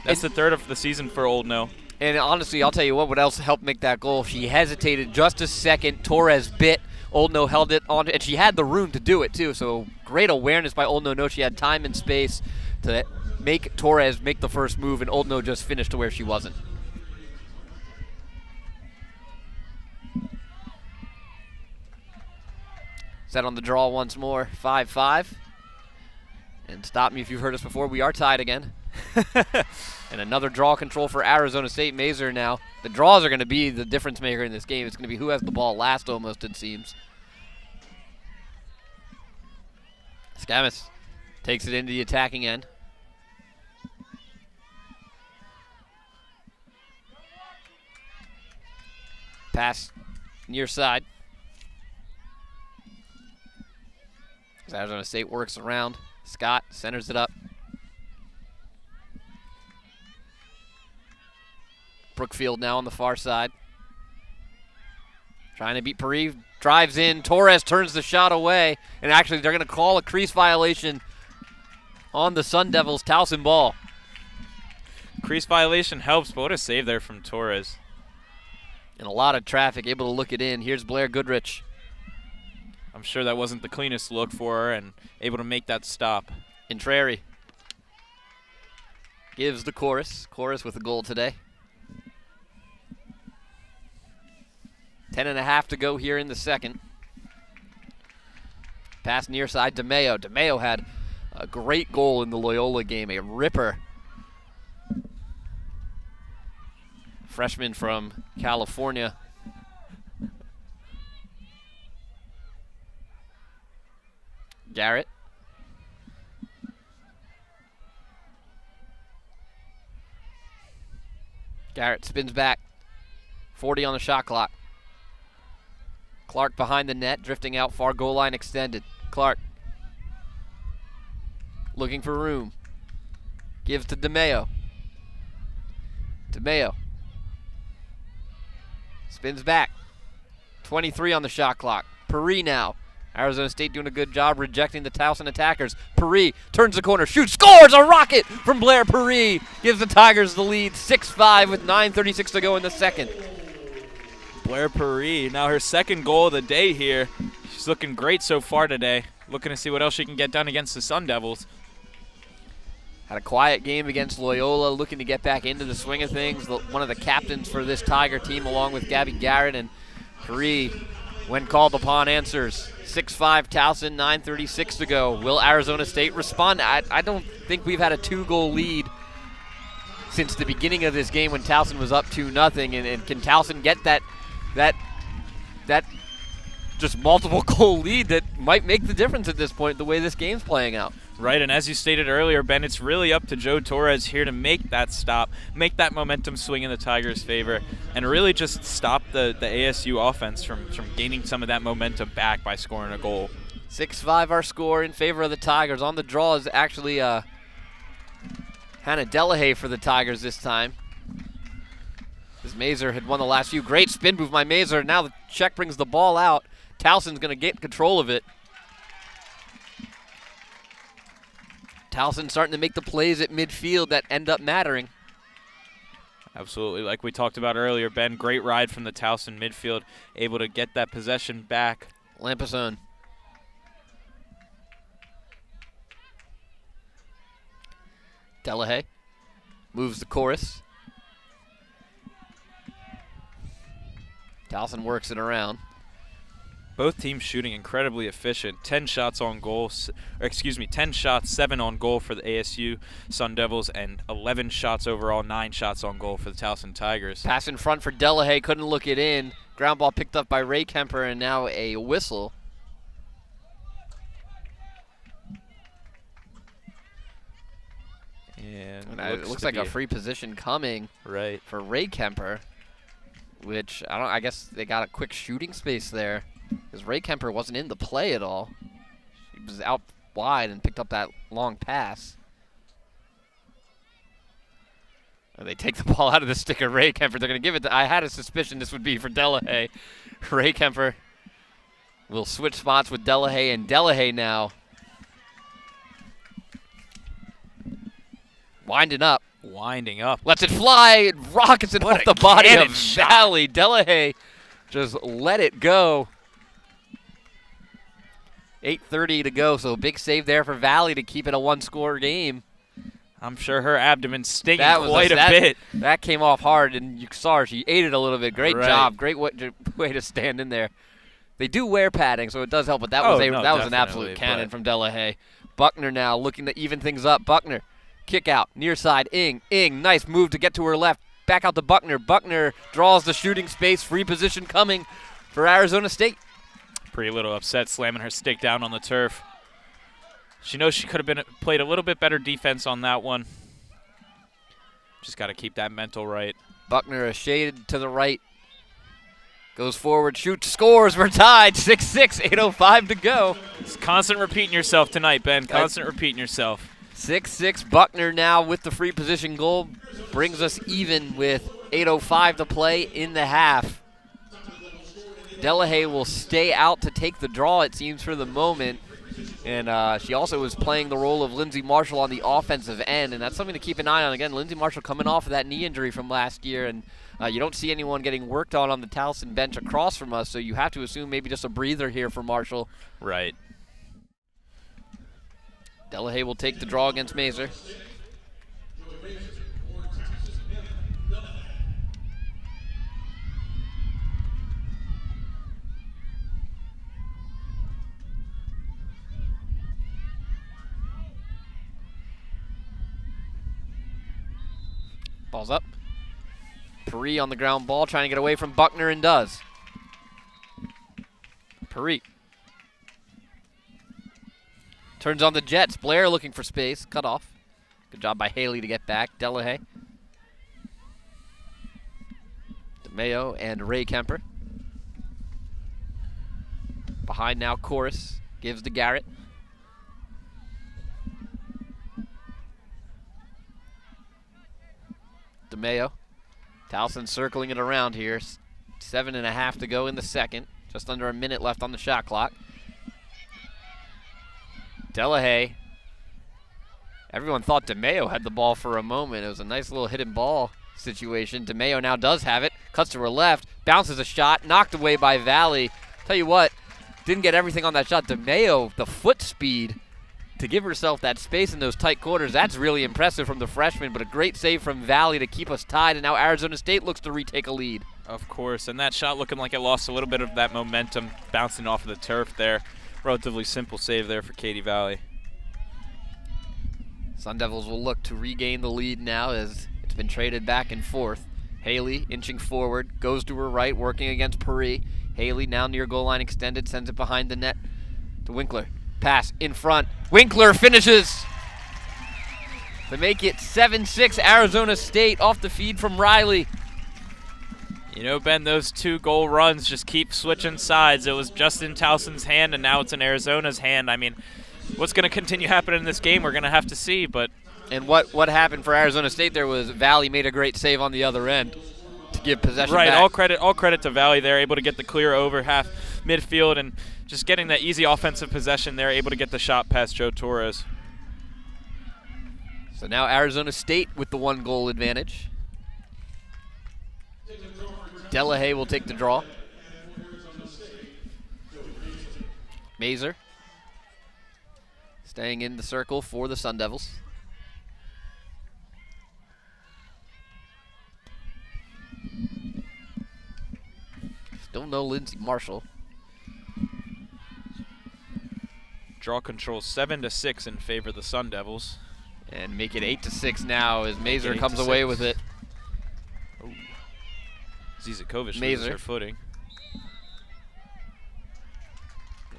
That's the third of the season for Oldno. And honestly, I'll tell you what else helped make that goal. She hesitated just a second. Torres bit. Oldno held it on, and she had the room to do it, too. So great awareness by Oldno. No, she had time and space to make Torres make the first move, and Oldno just finished to where she wasn't. Set on the draw once more, 5-5. And stop me if you've heard us before, we are tied again. And another draw control for Arizona State. Mazer now. The draws are going to be the difference maker in this game. It's going to be who has the ball last almost, it seems. Skamis takes it into the attacking end. Pass near side. As Arizona State works around. Scott centers it up. Brookfield now on the far side. Trying to beat Paris. Drives in. Torres turns the shot away. And actually, they're going to call a crease violation on the Sun Devils. Towson ball. Crease violation helps, but what a save there from Torres. And a lot of traffic, able to look it in. Here's Blair Goodrich. I'm sure that wasn't the cleanest look for her, and able to make that stop. Intrari gives the Chorus. Chorus with a goal today. 10.5 to go here in the second. Pass near side to Mayo. DeMayo had a great goal in the Loyola game, a ripper. Freshman from California. Garrett. Garrett spins back. 40 on the shot clock. Clark behind the net, drifting out far, goal line extended. Clark looking for room. Gives to DeMayo. DeMayo spins back. 23 on the shot clock. Paris now. Arizona State doing a good job rejecting the Towson attackers. Paris turns the corner, shoots, scores! A rocket from Blair Paris gives the Tigers the lead, 6-5 with 9:36 to go in the second. Blair Paris, now her second goal of the day here. She's looking great so far today. Looking to see what else she can get done against the Sun Devils. Had a quiet game against Loyola, looking to get back into the swing of things. One of the captains for this Tiger team, along with Gabby Garrett, and Paris, when called upon, answers. 6-5 Towson, 9:36 to go. Will Arizona State respond? I don't think we've had a 2-goal lead since the beginning of this game when Towson was up 2-0. And can Towson get that just multiple goal lead that might make the difference at this point, the way this game's playing out? Right, and as you stated earlier, Ben, it's really up to Joe Torres here to make that stop, make that momentum swing in the Tigers' favor, and really just stop the ASU offense from gaining some of that momentum back by scoring a goal. 6-5 our score in favor of the Tigers. On the draw is actually Hannah Delahaye for the Tigers this time. As Mazer had won the last few. Great spin move by Mazer. Now the Czech brings the ball out. Towson's going to get control of it. Towson starting to make the plays at midfield that end up mattering. Absolutely. Like we talked about earlier, Ben, great ride from the Towson midfield, able to get that possession back. Lampasone. Delahaye moves the chorus. Towson works it around. Both teams shooting incredibly efficient. 10 shots on goal, 10 shots, 7 on goal for the ASU Sun Devils, and 11 shots overall, 9 shots on goal for the Towson Tigers. Pass in front for Delahaye, couldn't look it in. Ground ball picked up by Ray Kemper, and now a whistle. And it looks like a free position coming for Ray Kemper, which I guess they got a quick shooting space there. Because Ray Kemper wasn't in the play at all. He was out wide and picked up that long pass. And they take the ball out of the stick of Ray Kemper. They're going to give it I had a suspicion this would be for Delahaye. Ray Kemper will switch spots with Delahaye, and Delahaye now winding up. Lets it fly. It rockets it off the body of Valley. Delahaye just let it go. 8:30 to go, so a big save there for Valley to keep it a one-score game. I'm sure her abdomen's stinging quite a bit. That came off hard, and you saw her. She ate it a little bit. Great job. Great way to stand in there. They do wear padding, so it does help, but that was an absolute cannon from Delahaye. Buckner now looking to even things up. Buckner, kick out, near side, Ing, nice move to get to her left. Back out to Buckner. Buckner draws the shooting space. Free position coming for Arizona State. Pretty little upset, slamming her stick down on the turf. She knows she could have played a little bit better defense on that one. Just got to keep that mental right. Buckner a shade to the right. Goes forward, shoots, scores. We're tied. 6-6, 8:05 to go. It's constant repeating yourself tonight, Ben. Constant repeating yourself. 6-6. Buckner now with the free position goal brings us even with 8:05 to play in the half. Delahaye will stay out to take the draw, it seems, for the moment. And she also was playing the role of Lindsay Marshall on the offensive end, and that's something to keep an eye on. Again, Lindsay Marshall coming off of that knee injury from last year, and you don't see anyone getting worked on the Towson bench across from us, so you have to assume maybe just a breather here for Marshall. Right. Delahaye will take the draw against Mazer. Ball's up. Paris on the ground ball, trying to get away from Buckner, and does. Paris turns on the Jets. Blair looking for space. Cut off. Good job by Haley to get back. Delahaye. DeMayo and Ray Kemper. Behind now, Chorus. Gives to Garrett. DeMayo. Towson circling it around here. 7.5 to go in the second. Just under a minute left on the shot clock. Delahaye. Everyone thought DeMayo had the ball for a moment. It was a nice little hidden ball situation. DeMayo now does have it. Cuts to her left. Bounces a shot. Knocked away by Valley. Tell you what, didn't get everything on that shot. DeMayo, the foot speed to give herself that space in those tight quarters, that's really impressive from the freshman, but a great save from Valley to keep us tied, and now Arizona State looks to retake a lead. Of course, and that shot looking like it lost a little bit of that momentum bouncing off of the turf there. Relatively simple save there for Katy Valley. Sun Devils will look to regain the lead now as it's been traded back and forth. Haley inching forward, goes to her right, working against Paris. Haley now near goal line extended, sends it behind the net to Winkler. Pass in front. Winkler finishes to make it 7-6 Arizona State off the feed from Riley. You know, Ben, those 2 goal runs just keep switching sides. It was just in Towson's hand, and now it's in Arizona's hand. I mean, what's going to continue happening in this game, we're going to have to see. But and what happened for Arizona State there was Valley made a great save on the other end to give possession right, back. all credit to Valley. They're able to get the clear over half midfield and just getting that easy offensive possession. They're able to get the shot past Joe Torres. So now Arizona State with the 1 goal advantage. Delahaye will take the draw. Mazer staying in the circle for the Sun Devils. Still no Lindsay Marshall. Draw control 7-6 in favor of the Sun Devils. And make it 8-6 now as Mazer comes 8-6. away with it. Oh. Zizakovic loses Mazer. her footing.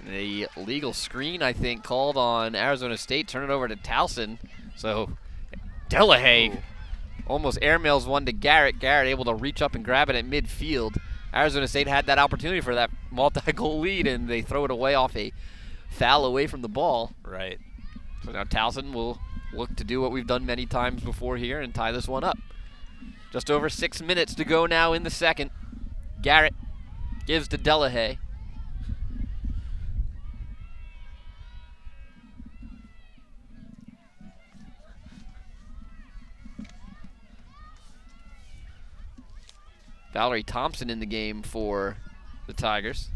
And a legal screen, I think, called on Arizona State. Turn it over to Towson. So Delahaye almost airmails one to Garrett. Garrett able to reach up and grab it at midfield. Arizona State had that opportunity for that multi-goal lead, and they throw it away off a foul away from the ball. Right. So now Towson will look to do what we've done many times before here and tie this one up. Just over 6 minutes to go now in the second. Garrett gives to Delahaye. Valerie Thompson in the game for the Tigers.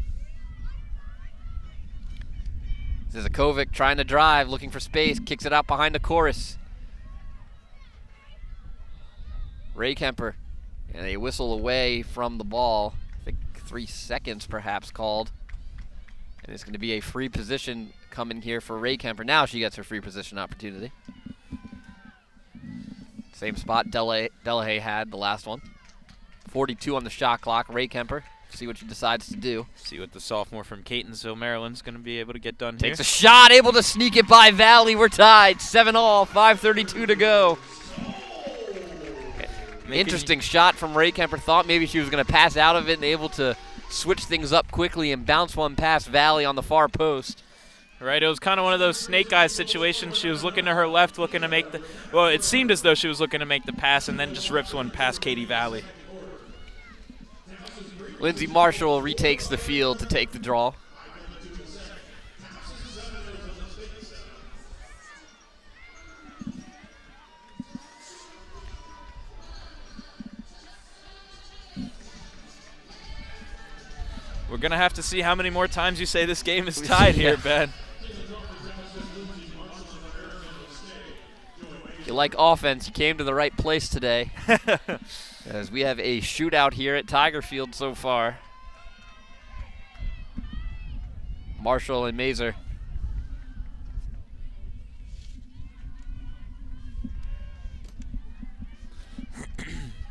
Zizakovic trying to drive, looking for space, kicks it out behind the chorus. Ray Kemper, and a whistle away from the ball. I think 3 seconds perhaps called. And it's going to be a free position coming here for Ray Kemper. Now she gets her free position opportunity. Same spot Delahaye had the last one. 42 on the shot clock. Ray Kemper, see what she decides to do. See what the sophomore from Catonsville, Maryland's going to be able to get done Takes here. a shot, able to sneak it by Valley. We're tied, 7-all, 5:32 to go. Interesting shot from Ray Kemper. Thought maybe she was going to pass out of it and able to switch things up quickly and bounce one past Valley on the far post. Right, it was kind of one of those snake eyes situations. She was looking to her left, looking to make the, well, it seemed as though she was looking to make the pass and then just rips one past Katy Valley. Lindsay Marshall retakes the field to take the draw. We're going to have to see how many more times you say this game is tied here, Ben. If you like offense, you came to the right place today. As we have a shootout here at Tiger Field so far. Marshall and Mazer.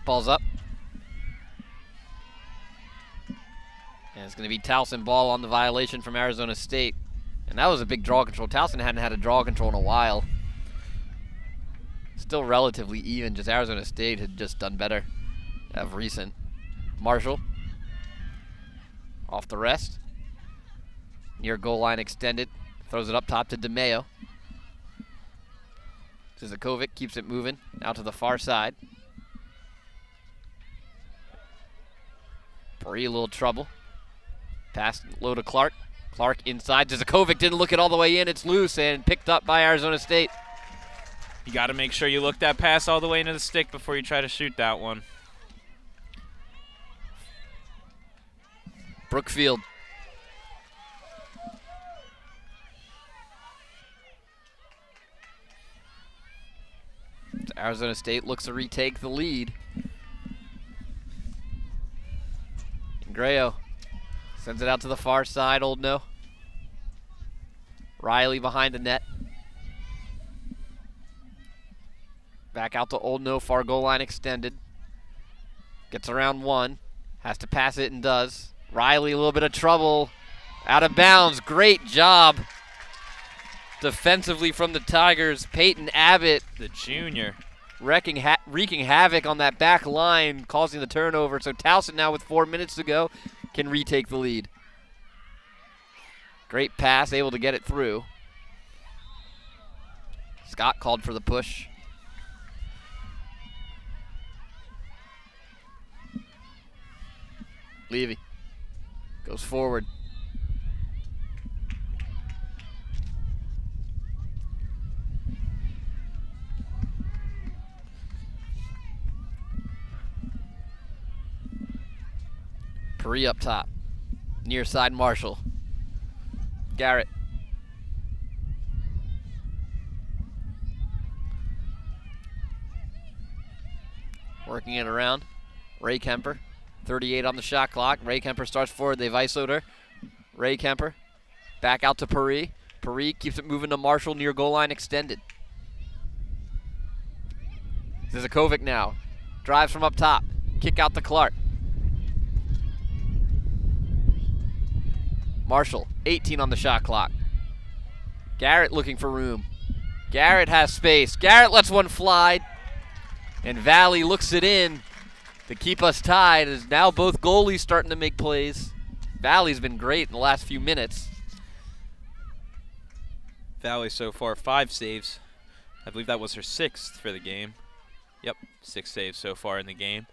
Ball's up. And it's going to be Towson ball on the violation from Arizona State. And that was a big draw control. Towson hadn't had a draw control in a while. Still relatively even, just Arizona State had just done better of recent. Marshall off the rest. Near goal line extended. Throws it up top to DeMayo. Zizakovic keeps it moving out to the far side. Bree, a little trouble. Pass low to Clark. Clark inside. Zizakovic didn't look it all the way in. It's loose and picked up by Arizona State. You got to make sure you look that pass all the way into the stick before you try to shoot that one. Brookfield. Arizona State looks to retake the lead. Ingrayo sends it out to the far side, Oldno. Riley behind the net. Back out to Oldno, far goal line extended. Gets around one, has to pass it and does. Riley, a little bit of trouble, out of bounds. Great job defensively from the Tigers. Peyton Abbott, the junior, wreaking havoc on that back line, causing the turnover. So Towson now with 4 minutes to go can retake the lead. Great pass, able to get it through. Scott called for the push. Levy goes forward. Perry up top. Near side Marshall. Garrett. Working it around. Ray Kemper. 38 on the shot clock. Ray Kemper starts forward. They've isoed her. Ray Kemper. Back out to Perry. Perry keeps it moving to Marshall near goal line extended. Zizakovic now. Drives from up top. Kick out to Clark. Marshall, 18 on the shot clock. Garrett looking for room. Garrett has space. Garrett lets one fly. And Valley looks it in to keep us tied, as now both goalies starting to make plays. Valley's been great in the last few minutes. Valley so far 5 saves. I believe that was her 6th for the game. Yep, 6 saves so far in the game.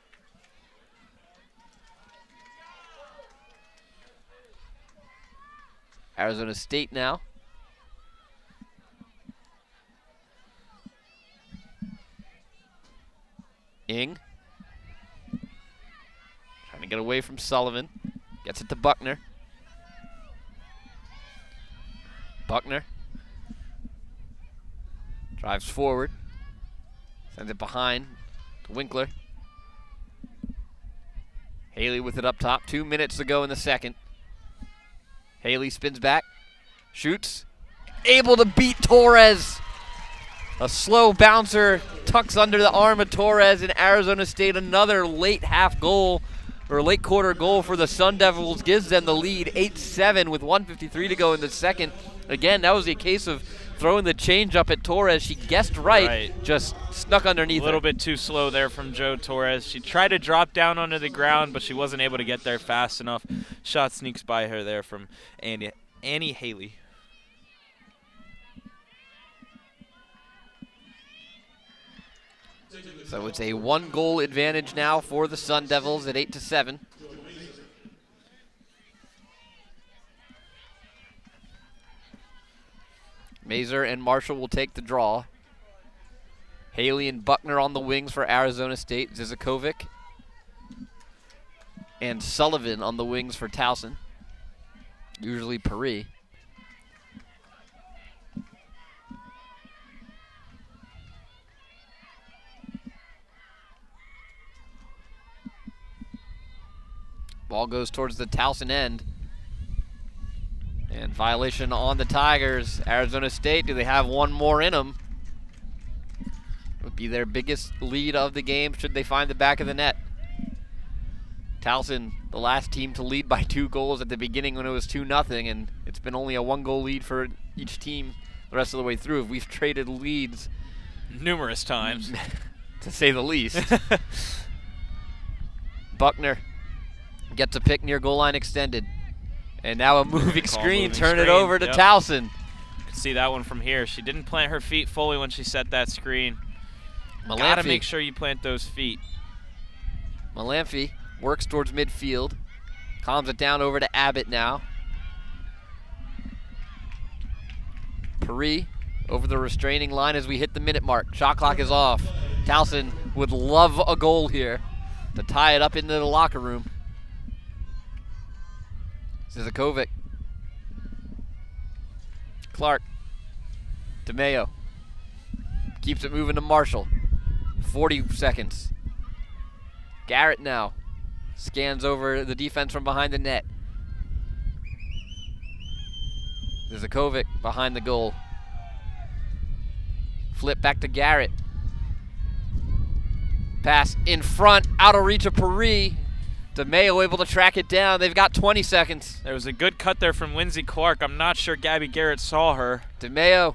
Arizona State now. Ing. Trying to get away from Sullivan. Gets it to Buckner. Buckner. Drives forward. Sends it behind to Winkler. Haley with it up top. 2 minutes to go in the second. Haley spins back. Shoots. Able to beat Torres. A slow bouncer tucks under the arm of Torres, and Arizona State another late half goal, or late quarter goal for the Sun Devils, gives them the lead 8-7 with 1:53 to go in the second. Again, that was a case of throwing the change up at Torres. She guessed right. Just snuck underneath. A little bit too slow there from Joe Torres. She tried to drop down onto the ground, but she wasn't able to get there fast enough. Shot sneaks by her there from Annie Haley. So it's a 1-goal advantage now for the Sun Devils at 8-7. Mazer and Marshall will take the draw. Haley and Buckner on the wings for Arizona State. Zizakovic and Sullivan on the wings for Towson. Usually Perry. Ball goes towards the Towson end. And violation on the Tigers. Arizona State, do they have one more in them? It would be their biggest lead of the game should they find the back of the net. Towson, the last team to lead by 2 goals at the beginning when it was 2-0, and it's been only a 1-goal lead for each team the rest of the way through. We've traded leads numerous times, to say the least. Buckner gets a pick near goal line extended. And now a moving screen, turn it over to Towson. You can see that one from here. She didn't plant her feet fully when she set that screen. Gotta make sure you plant those feet. Malamphy works towards midfield. Calms it down over to Abbott now. Paris over the restraining line as we hit the minute mark. Shot clock is off. Towson would love a goal here to tie it up into the locker room. Zizakovic. Clark. DeMeo. Keeps it moving to Marshall. 40 seconds. Garrett now scans over the defense from behind the net. Zizakovic behind the goal. Flip back to Garrett. Pass in front, out of reach of Paris. DeMeo able to track it down. They've got 20 seconds. There was a good cut there from Lindsey Clark. I'm not sure Gabby Garrett saw her. DeMeo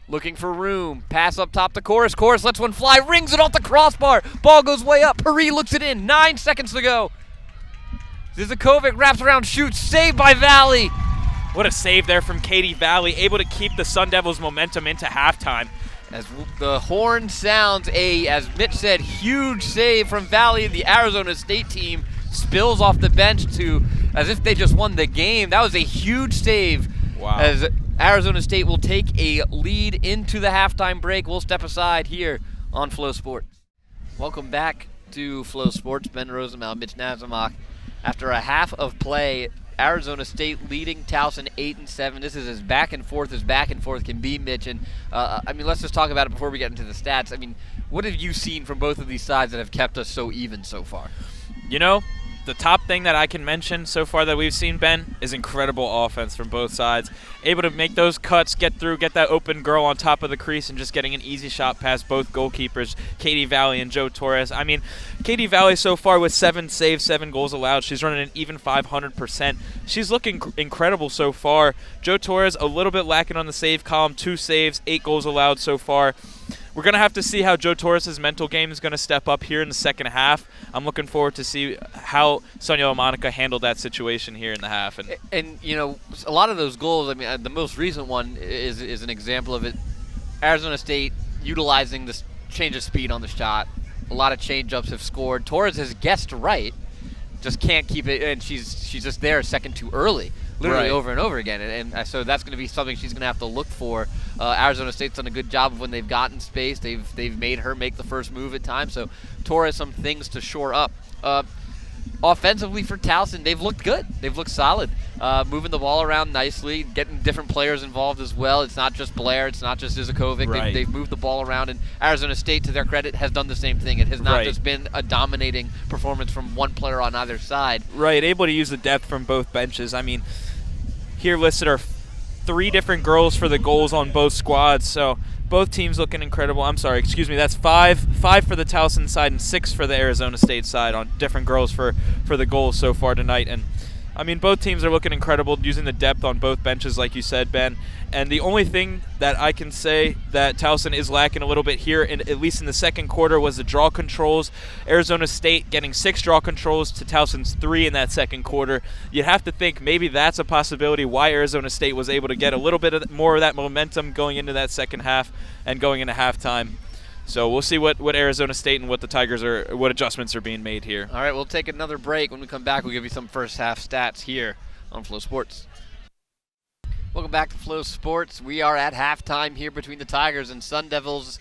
looking for room. Pass up top to Chorus. Chorus lets one fly, rings it off the crossbar. Ball goes way up. Paris looks it in. 9 seconds to go. Zizakovic wraps around, shoots. Saved by Valley. What a save there from Katie Valley, able to keep the Sun Devils' momentum into halftime. As the horn sounds, as Mitch said, huge save from Valley. The Arizona State team spills off the bench as if they just won the game. That was a huge save. Wow. As Arizona State will take a lead into the halftime break. We'll step aside here on Flow Sports. Welcome back to Flow Sports. Ben Rosenbaum, Mitch Nazimach. After a half of play, Arizona State leading Towson 8-7. This is as back and forth can be, Mitch. And let's just talk about it before we get into the stats. I mean, what have you seen from both of these sides that have kept us so even so far? You know, the top thing that I can mention so far that we've seen, Ben, is incredible offense from both sides. Able to make those cuts, get through, get that open girl on top of the crease, and just getting an easy shot past both goalkeepers, Katie Valley and Joe Torres. I mean, Katie Valley so far with 7 saves, 7 goals allowed. She's running an even 500%. She's looking incredible so far. Joe Torres a little bit lacking on the save column, 2 saves, 8 goals allowed so far. We're going to have to see how Joe Torres' mental game is going to step up here in the second half. I'm looking forward to see how Sonia LaMonica handled that situation here in the half. And you know, a lot of those goals, I mean, the most recent one is an example of it. Arizona State utilizing this change of speed on the shot. A lot of change-ups have scored. Torres has guessed right, just can't keep it, and she's just there a second too early. Literally Right. over and over again, and so that's going to be something she's going to have to look for. Arizona State's done a good job of when they've gotten space. They've made her make the first move at times. So Torres, some things to shore up. Offensively for Towson, they've looked good. They've looked solid, moving the ball around nicely, getting different players involved as well. It's not just Blair, it's not just Zizakovic. Right. They've moved the ball around, and Arizona State, to their credit, has done the same thing. It has not Right. just been a dominating performance from one player on either side. Right, able to use the depth from both benches. I mean, here listed are 3 different girls for the goals on both squads, so both teams looking incredible. I'm sorry, excuse me, that's 5 for the Towson side and 6 for the Arizona State side on different girls for the goals so far tonight. And I mean, both teams are looking incredible, using the depth on both benches, like you said, Ben. And the only thing that I can say that Towson is lacking a little bit here, at least in the second quarter, was the draw controls. Arizona State getting 6 draw controls to Towson's 3 in that second quarter. You'd have to think maybe that's a possibility why Arizona State was able to get a little bit more of that momentum going into that second half and going into halftime. So we'll see what Arizona State and what the Tigers what adjustments are being made here. All right, we'll take another break. When we come back, we'll give you some first half stats here on Flow Sports. Welcome back to Flow Sports. We are at halftime here between the Tigers and Sun Devils.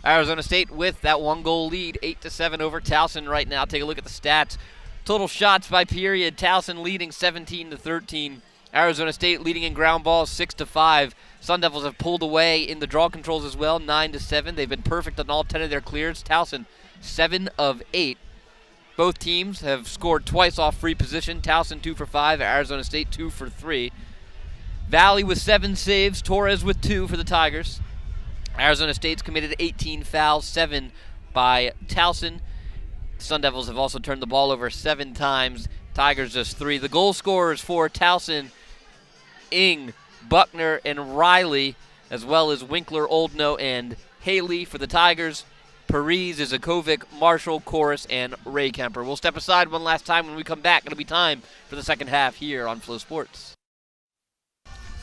Arizona State with that 1-goal lead, 8-7 over Towson right now. Take a look at the stats. Total shots by period, Towson leading 17-13. Arizona State leading in ground balls 6-5. Sun Devils have pulled away in the draw controls as well, 9-7. They've been perfect on all 10 of their clears. Towson 7 of 8. Both teams have scored twice off free position. Towson 2 for 5, Arizona State 2 for 3. Valley with 7 saves, Torres with 2 for the Tigers. Arizona State's committed 18 fouls, 7 by Towson. Sun Devils have also turned the ball over 7 times. Tigers just 3. The goal scorers for Towson, Ing, Buckner, and Riley, as well as Winkler, Oldno, and Haley. For the Tigers, Paris, Zizakovic, Marshall, Chorus, and Ray Kemper. We'll step aside one last time. When we come back, it'll be time for the second half here on Flow Sports.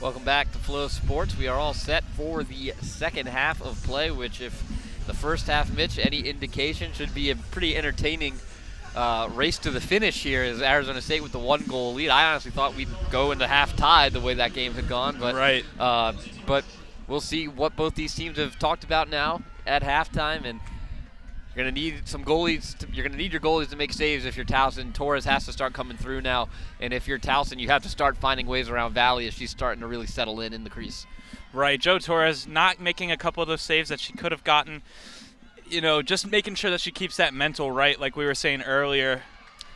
Welcome back to Flow Sports. We are all set for the second half of play, which, if the first half, Mitch, any indication, should be a pretty entertaining race to the finish here is Arizona State with the 1-goal lead. I honestly thought we'd go into half tied the way that game had gone, but but we'll see what both these teams have talked about now at halftime, and you're going to need some goalies. You're going to need your goalies to make saves if you're Towson. Torres has to start coming through now, and if you're Towson, you have to start finding ways around Valley as she's starting to really settle in the crease. Right, Joe Torres not making a couple of those saves that she could have gotten. You know, just making sure that she keeps that mental right, like we were saying earlier.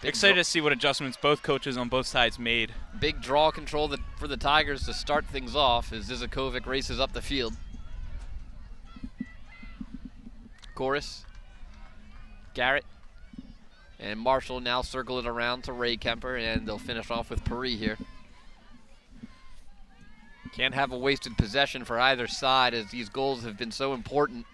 Excited to see what adjustments both coaches on both sides made. Big draw control for the Tigers to start things off as Zizakovic races up the field. Chorus. Garrett and Marshall now circle it around to Ray Kemper, and they'll finish off with Paris here. Can't have a wasted possession for either side as these goals have been so important.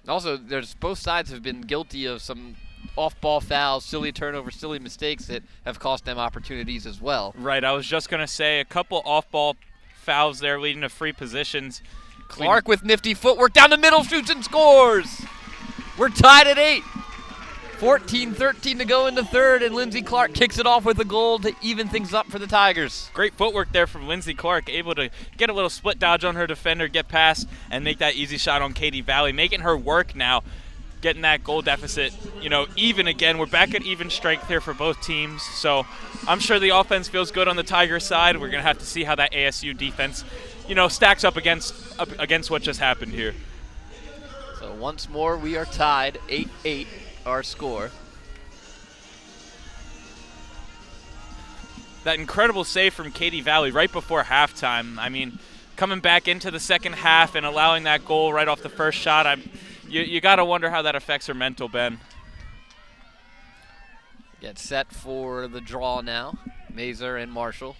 Also, both sides have been guilty of some off-ball fouls, silly turnovers, silly mistakes that have cost them opportunities as well. Right, I was just going to say a couple off-ball fouls there leading to free positions. Clark with nifty footwork down the middle, shoots and scores! We're tied at 8. 14-13 to go in the third, and Lindsey Clark kicks it off with a goal to even things up for the Tigers. Great footwork there from Lindsey Clark, able to get a little split dodge on her defender, get past, and make that easy shot on Katie Valley, making her work now, getting that goal deficit, even again. We're back at even strength here for both teams, so I'm sure the offense feels good on the Tiger side. We're going to have to see how that ASU defense, stacks up against what just happened here. So once more, we are tied, 8-8, our score. That incredible save from Katie Valley right before halftime. I mean, coming back into the second half and allowing that goal right off the first shot, you got to wonder how that affects her mental, Ben. Get set for the draw now, Mazer and Marshall.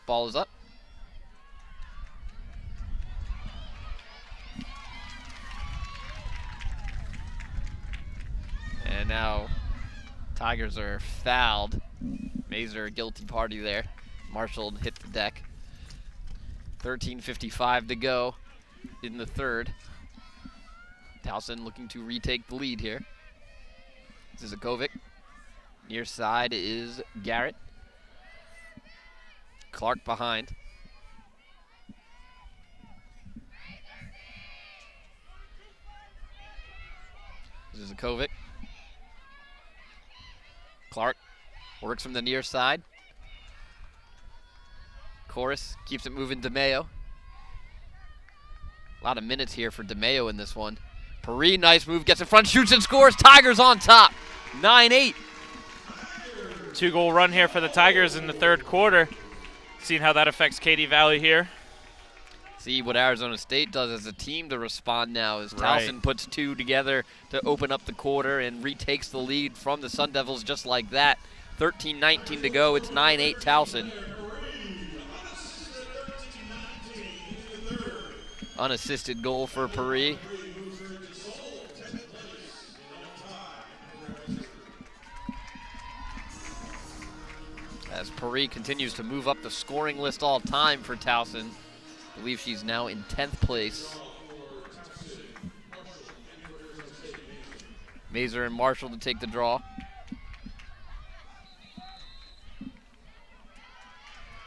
Ball is up. And now Tigers are fouled. Mazer, guilty party there. Marshall hit the deck. 13:55 to go in the third. Towson looking to retake the lead here. Zizakovic. Near side is Garrett. Clark behind. Zizakovic. Clark works from the near side. Chorus keeps it moving. DeMayo. A lot of minutes here for DeMayo in this one. Paris, nice move, gets in front, shoots and scores. Tigers on top, 9-8. 2-goal run here for the Tigers in the third quarter. Seeing how that affects Katie Valley here. See what Arizona State does as a team to respond now as Towson puts two together to open up the quarter and retakes the lead from the Sun Devils just like that. 13:19 to go. It's 9-8 Towson. Unassisted goal for Paris. As Paris continues to move up the scoring list all time for Towson. I believe she's now in 10th place. Mazer and Marshall to take the draw.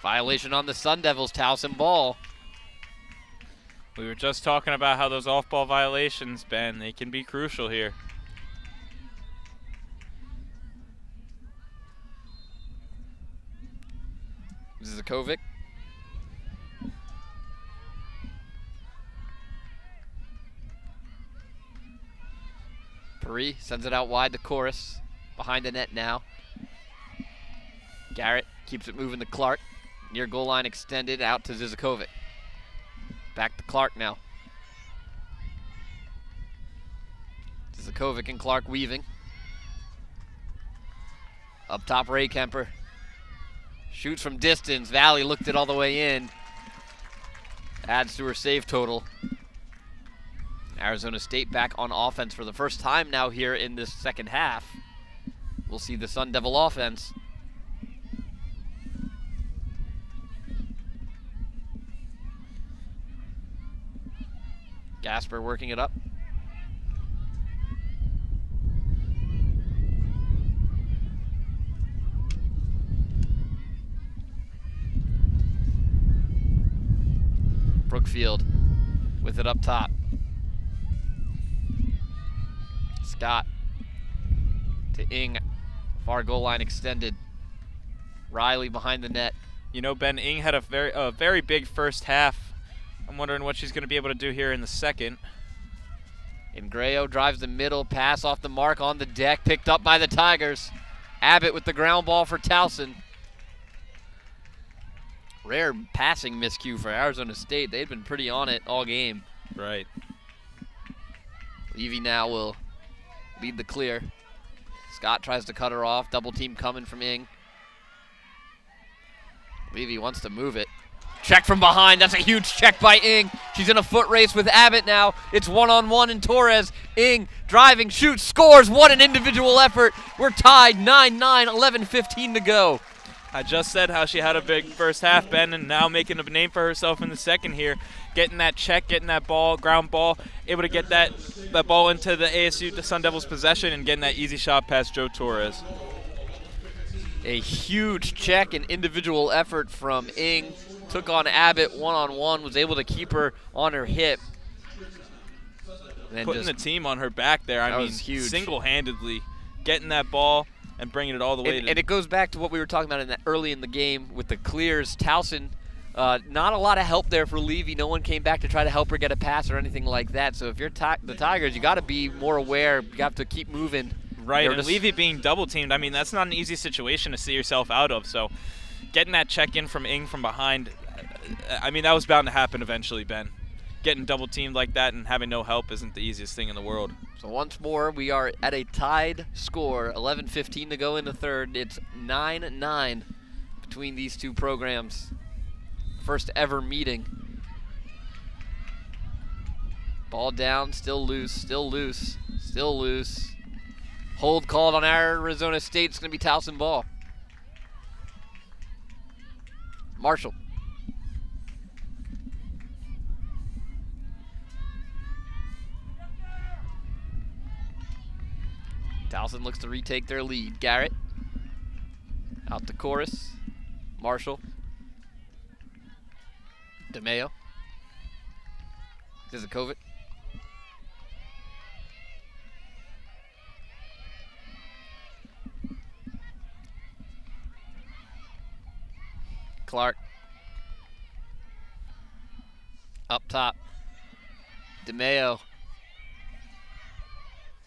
Violation on the Sun Devils, Towson ball. We were just talking about how those off-ball violations, Ben, they can be crucial here. Zizakovic. Paris sends it out wide to Chorus. Behind the net now. Garrett keeps it moving to Clark. Near goal line extended out to Zizakovic. Back to Clark now. Zizakovic and Clark weaving. Up top, Ray Kemper. Shoots from distance. Valley looked it all the way in. Adds to her save total. Arizona State back on offense for the first time now here in this second half. We'll see the Sun Devil offense. Gasper working it up. Brookfield with it up top. Scott to Ing, far goal line extended. Riley behind the net. You know, Ben, Ing had a very big first half. I'm wondering what she's going to be able to do here in the second. Ingreo drives the middle, pass off the mark on the deck, picked up by the Tigers. Abbott with the ground ball for Towson. Rare passing miscue for Arizona State. They've been pretty on it all game. Right. Levy now will lead the clear. Scott tries to cut her off. Double team coming from Ing. Levy wants to move it. Check from behind. That's a huge check by Ing. She's in a foot race with Abbott now. It's one-on-one in Torres. Ing driving, shoots, scores. What an individual effort. We're tied 9-9, 11:15 to go. I just said how she had a big first half, Ben, and now making a name for herself in the second here. Getting that check, getting that ball, ground ball, able to get that ball into the ASU, the Sun Devils' possession, and getting that easy shot past Joe Torres. A huge check and individual effort from Ing. Took on Abbott one-on-one, was able to keep her on her hip. And putting the team on her back there, I mean, huge. Single-handedly getting that ball and bringing it all the way to. And it goes back to what we were talking about early in the game with the clears. Towson, not a lot of help there for Levy. No one came back to try to help her get a pass or anything like that. So if you're the Tigers, you got to be more aware. You have to keep moving. Right, and Levy being double-teamed, I mean, that's not an easy situation to see yourself out of. So getting that check-in from Ing from behind, I mean, that was bound to happen eventually, Ben. Getting double-teamed like that and having no help isn't the easiest thing in the world. So once more, we are at a tied score. 11:15 to go in the third. It's 9-9 between these two programs. First ever meeting. Ball down, still loose, still loose, still loose. Hold called on Arizona State. It's going to be Towson ball. Marshall. Towson looks to retake their lead. Garrett. Out to Chorus. Marshall. DeMeo. Zizakovic. Clark. Up top. DeMeo.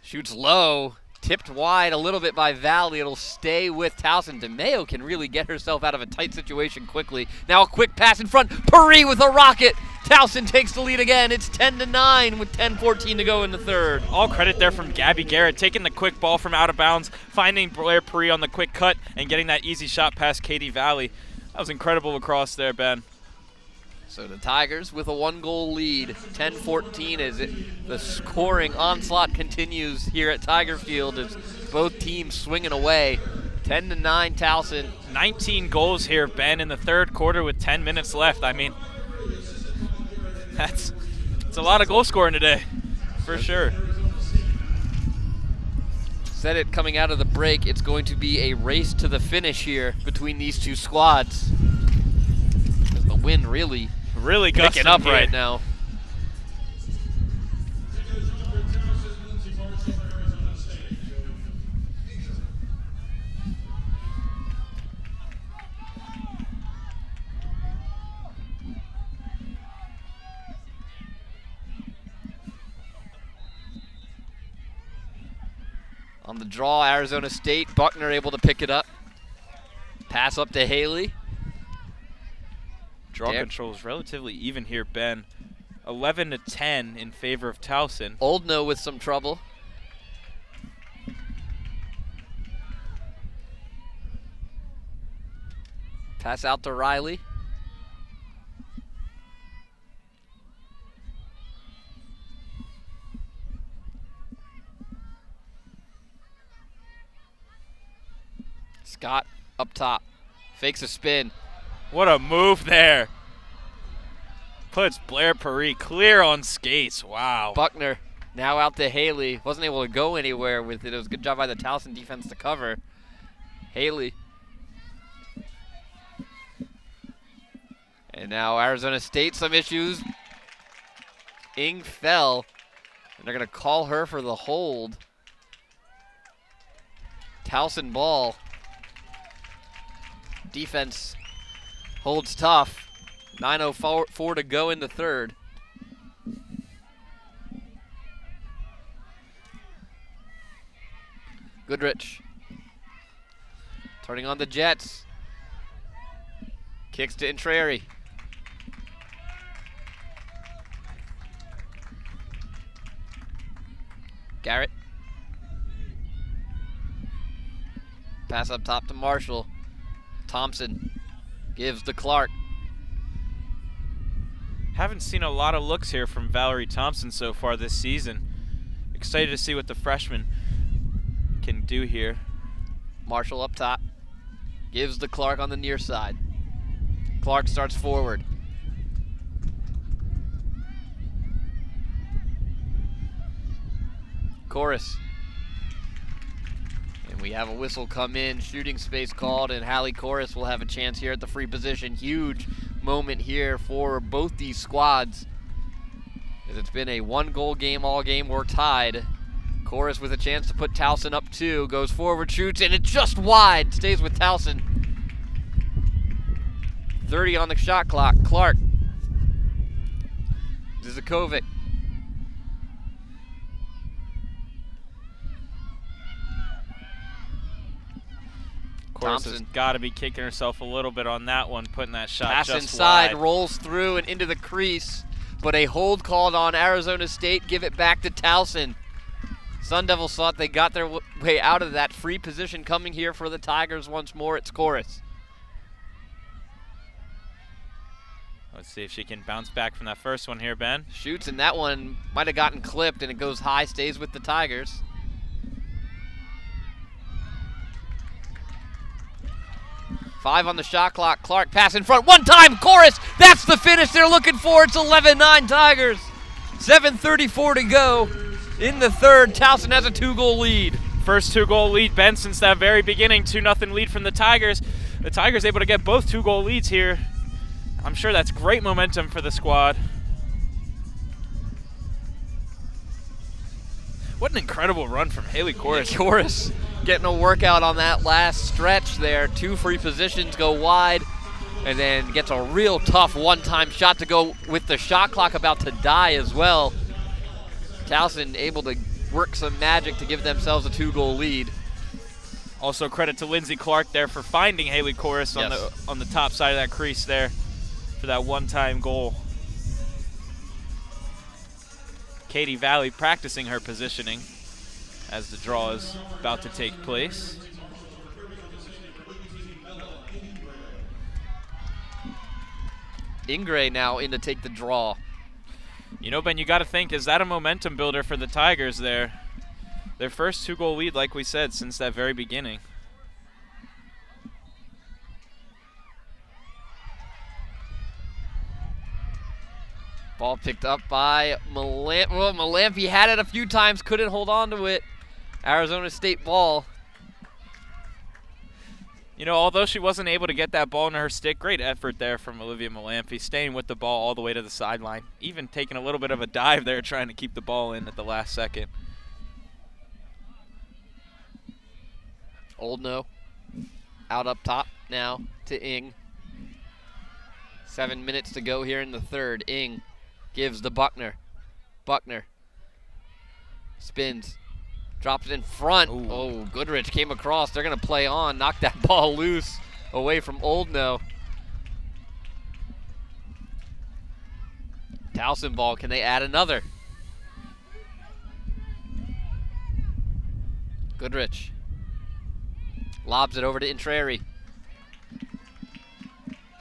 Shoots low. Tipped wide a little bit by Valley. It'll stay with Towson. DeMeo can really get herself out of a tight situation quickly. Now a quick pass in front. Puri with a rocket. Towson takes the lead again. It's 10-9 with 10:14 to go in the third. All credit there from Gabby Garrett, taking the quick ball from out of bounds, finding Blair Puri on the quick cut, and getting that easy shot past Katie Valley. That was incredible across there, Ben. So the Tigers with a one-goal lead, 10-14 as the scoring onslaught continues here at Tiger Field as both teams swinging away. 10-9 Towson. 19 goals here, Ben, in the third quarter with 10 minutes left. I mean, it's a lot of goal scoring today, for sure. Said it coming out of the break, it's going to be a race to the finish here between these two squads. The wind really picking up here right now. On the draw, Arizona State. Buckner able to pick it up. Pass up to Haley. Draw control is relatively even here, Ben. 11-10 in favor of Towson. Oldno with some trouble. Pass out to Riley. Scott up top. Fakes a spin. What a move there. puts Blair Paris clear on skates. Wow. Buckner now out to Haley. Wasn't able to go anywhere with it. It was a good job by the Towson defense to cover. Haley. And now Arizona State, some issues. Ing fell. And they're going to call her for the hold. Towson ball. Defense holds tough. 9:04 to go in the third. Goodrich turning on the Jets. Kicks to Intreri. Garrett. Pass up top to Marshall. Thompson gives to Clark. Haven't seen a lot of looks here from Valerie Thompson so far this season. Excited to see what the freshman can do here. Marshall up top. Gives to Clark on the near side. Clark starts forward. Chorus. And we have a whistle come in. Shooting space called, and Hallie Chorus will have a chance here at the free position. Huge moment here for both these squads, as it's been a one-goal game all game. We're tied. Chorus with a chance to put Towson up 2. Goes forward, shoots, and it's just wide. Stays with Towson. 30 on the shot clock. Clark. Zizakovic. Chorus has got to be kicking herself a little bit on that one, putting that shot Pass just inside, wide. rolls through and into the crease, but a hold called on Arizona State. Give it back to Towson. Sun Devils thought they got their way out of that. Free position coming here for the Tigers once more. It's Chorus. Let's see if she can bounce back from that first one here, Ben. Shoots, and that one might have gotten clipped, and it goes high, stays with the Tigers. Five on the shot clock. Clark pass in front. One time, Chorus. That's the finish they're looking for. It's 11-9 Tigers. 7:34 to go in the third. Towson has a 2-goal lead. First 2-goal lead, Ben, since that very beginning. 2-0 lead from the Tigers. The Tigers able to get both 2-goal leads here. I'm sure that's great momentum for the squad. What an incredible run from Haley Chorus. Chorus getting a workout on that last stretch there. 2 free positions go wide, and then gets a real tough one-time shot to go with the shot clock about to die as well. Towson able to work some magic to give themselves a 2-goal lead. Also credit to Lindsay Clark there for finding Haley Chorus on the top side of that crease there for that one-time goal. Katie Valley practicing her positioning as the draw is about to take place. Ingray now in to take the draw. You know, Ben, you got to think, is that a momentum builder for the Tigers there? Their first 2-goal lead, like we said, since that very beginning. Ball picked up by Malampy. Well, Malampy had it a few times, couldn't hold on to it. Arizona State ball. You know, although she wasn't able to get that ball in her stick, great effort there from Olivia Malampy, staying with the ball all the way to the sideline, even taking a little bit of a dive there, trying to keep the ball in at the last second. Oldno out up top now to Ing. 7 minutes to go here in the third. Ing gives to Buckner. Buckner spins, drops it in front. Ooh. Oh, Goodrich came across. They're going to play on, knock that ball loose away from Oldno. Towson ball, can they add another? Goodrich lobs it over to Intreri.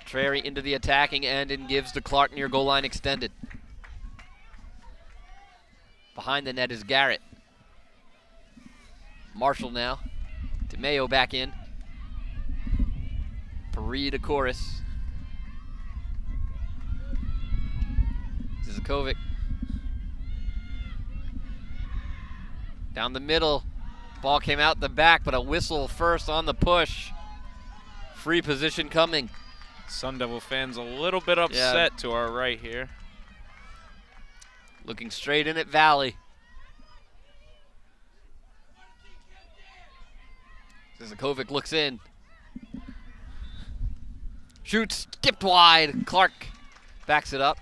Intreri into the attacking end and gives to Clark near goal line extended. Behind the net is Garrett. Marshall now. DeMayo back in. Paris to Chorus. Zizokovic. Down the middle. Ball came out the back, but a whistle first on the push. Free position coming. Sun Devil fans a little bit upset to our right here. Looking straight in at Valley. Zizokovic looks in. Shoots, skipped wide. Clark backs it up.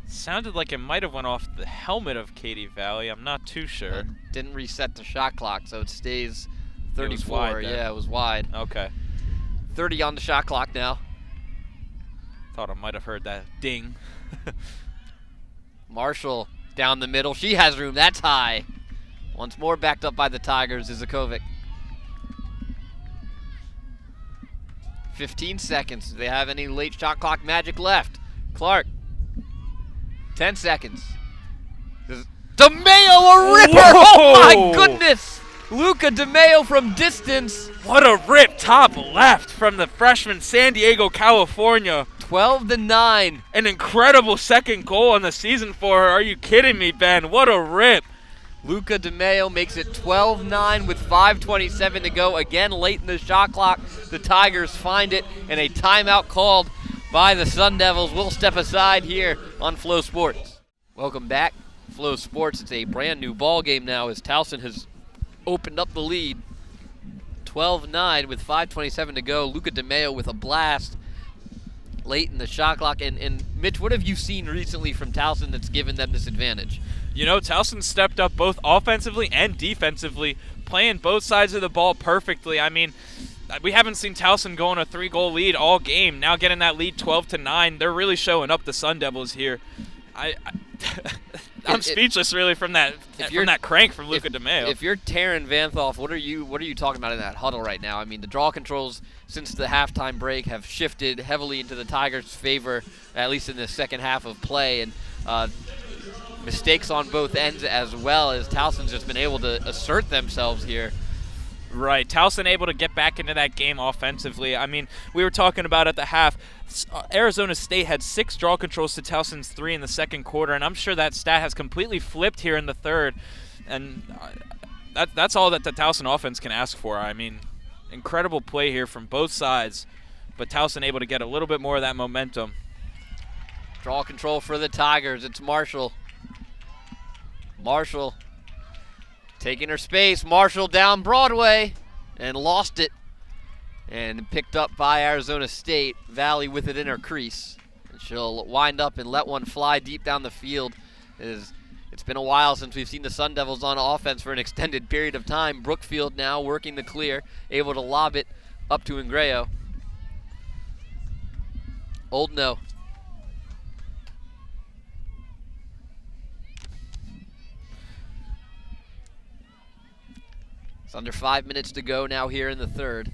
Sounded like it might have went off the helmet of Katie Valley. I'm not too sure. Didn't reset the shot clock, so it stays 34. It was wide then. Yeah, it was wide. Okay. 30 on the shot clock now. Thought I might have heard that ding. Marshall down the middle. She has room. That's high. Once more backed up by the Tigers is Zizokovic. 15 seconds. Do they have any late shot clock magic left? Clark. 10 seconds. DeMeo a ripper! Whoa! Oh my goodness! Luca DeMeo from distance. What a rip top left from the freshman San Diego, California. 12-9. An incredible second goal on the season for her. Are you kidding me, Ben? What a rip. Luca DeMeo makes it 12-9 with 5:27 to go. Again, late in the shot clock, the Tigers find it, and a timeout called by the Sun Devils. We'll step aside here on Flow Sports. Welcome back, Flow Sports. It's a brand new ball game now as Towson has opened up the lead. 12-9 with 5:27 to go. Luca DeMeo with a blast late in the shot clock. And Mitch, what have you seen recently from Towson that's given them this advantage? You know, Towson stepped up both offensively and defensively, playing both sides of the ball perfectly. I mean, we haven't seen Towson go on a 3-goal lead all game. Now getting that lead 12-9, they're really showing up the Sun Devils here. I'm speechless really from that crank from Luca DeMeo. If you're Taryn Vanthoff, what are you talking about in that huddle right now? I mean, the draw controls since the halftime break have shifted heavily into the Tigers' favor, at least in the second half of play, and mistakes on both ends as well as Towson's just been able to assert themselves here. Right, Towson able to get back into that game offensively. I mean, we were talking about at the half, Arizona State had 6 draw controls to Towson's 3 in the second quarter, and I'm sure that stat has completely flipped here in the third. And that's all that the Towson offense can ask for. I mean, incredible play here from both sides, but Towson able to get a little bit more of that momentum. Draw control for the Tigers. It's Marshall. Marshall taking her space. Marshall down Broadway and lost it. And picked up by Arizona State. Valley with it in her crease. And she'll wind up and let one fly deep down the field. It's been a while since we've seen the Sun Devils on offense for an extended period of time. Brookfield now working the clear, able to lob it up to Ingreo. Oldno. It's under 5 minutes to go now here in the third.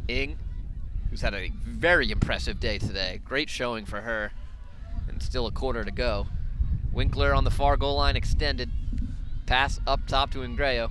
Ing, who's had a very impressive day today. Great showing for her. And still a quarter to go. Winkler on the far goal line extended. Pass up top to Ingreo.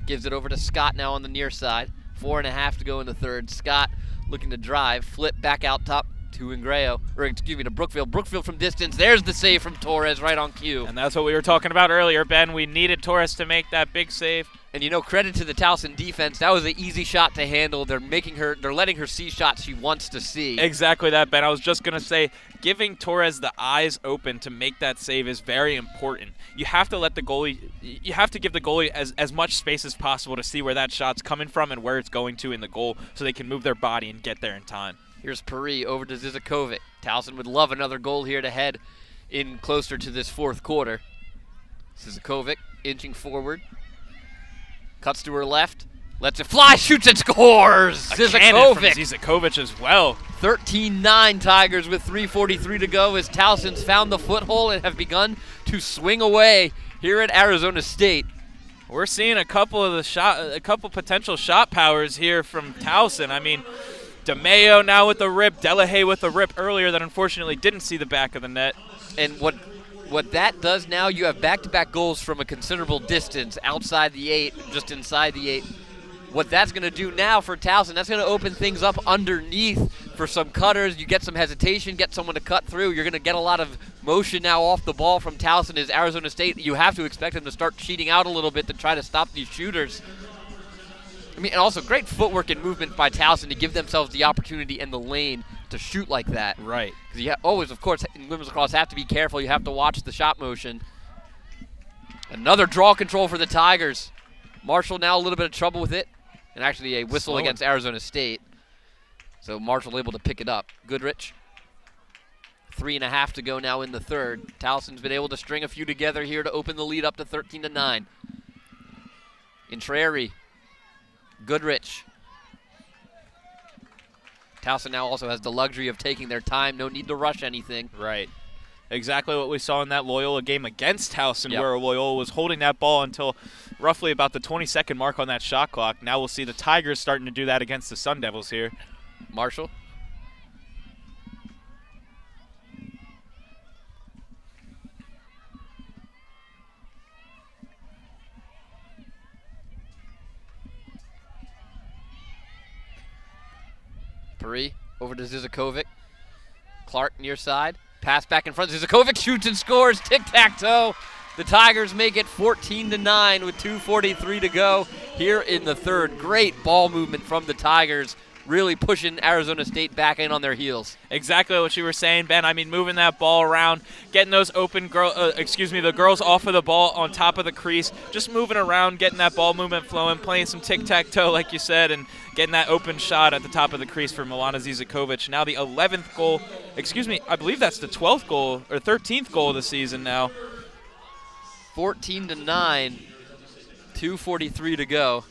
Gives it over to Scott now on the near side. 4.5 to go in the third. Scott looking to drive. Flip back out top to Ingreo, or excuse me, to Brookfield. Brookfield from distance. There's the save from Torres right on cue. And that's what we were talking about earlier, Ben. We needed Torres to make that big save. And you know, credit to the Towson defense. That was an easy shot to handle. They're letting her see shots she wants to see. Exactly that, Ben. I was just gonna say, giving Torres the eyes open to make that save is very important. You have to let the goalie, you have to give the goalie as much space as possible to see where that shot's coming from and where it's going to in the goal, so they can move their body and get there in time. Here's Pari over to Zizokovic. Towson would love another goal here to head in closer to this fourth quarter. Zizokovic inching forward. Cuts to her left. Lets it fly. Shoots and scores. A cannon from Zizokovic as well. 13-9 Tigers with 3:43 to go as Towson's found the foothold and have begun to swing away here at Arizona State. We're seeing a couple potential shot powers here from Towson. I mean, DeMeo now with the rip, Delahaye with the rip earlier that unfortunately didn't see the back of the net. And what that does now, you have back-to-back goals from a considerable distance outside the 8, just inside the 8. what that's going to do now for Towson, that's going to open things up underneath for some cutters. You get some hesitation, get someone to cut through. You're going to get a lot of motion now off the ball from Towson as Arizona State. You have to expect them to start cheating out a little bit to try to stop these shooters. I mean, and also great footwork and movement by Towson to give themselves the opportunity and the lane to shoot like that. Right. Because you always, of course, in women's lacrosse, have to be careful. You have to watch the shot motion. Another draw control for the Tigers. Marshall now a little bit of trouble with it. And actually a whistle against Arizona State. So Marshall able to pick it up. Goodrich. 3.5 to go now in the third. Towson's been able to string a few together here to open the lead up to 13-9. Intreri. Goodrich. Towson now also has the luxury of taking their time. No need to rush anything. Right. Exactly what we saw in that Loyola game against Towson, Yep. where Loyola was holding that ball until roughly about the 20-second mark on that shot clock. Now we'll see the Tigers starting to do that against the Sun Devils here. Marshall. Pari over to Zizakovic. Clark near side. Pass back in front. Zizakovic shoots and scores. Tic-tac-toe. The Tigers make it 14-9 with 2:43 to go here in the third. Great ball movement from the Tigers, really pushing Arizona State back in on their heels. Exactly what you were saying, Ben. I mean, moving that ball around, getting those the girls off of the ball on top of the crease, just moving around, getting that ball movement flowing, playing some tic-tac-toe, like you said, and getting that open shot at the top of the crease for Milana Zizakovic. Now the 11th goal, I believe that's the 12th goal or 13th goal of the season now. 14-9, 2:43 to go.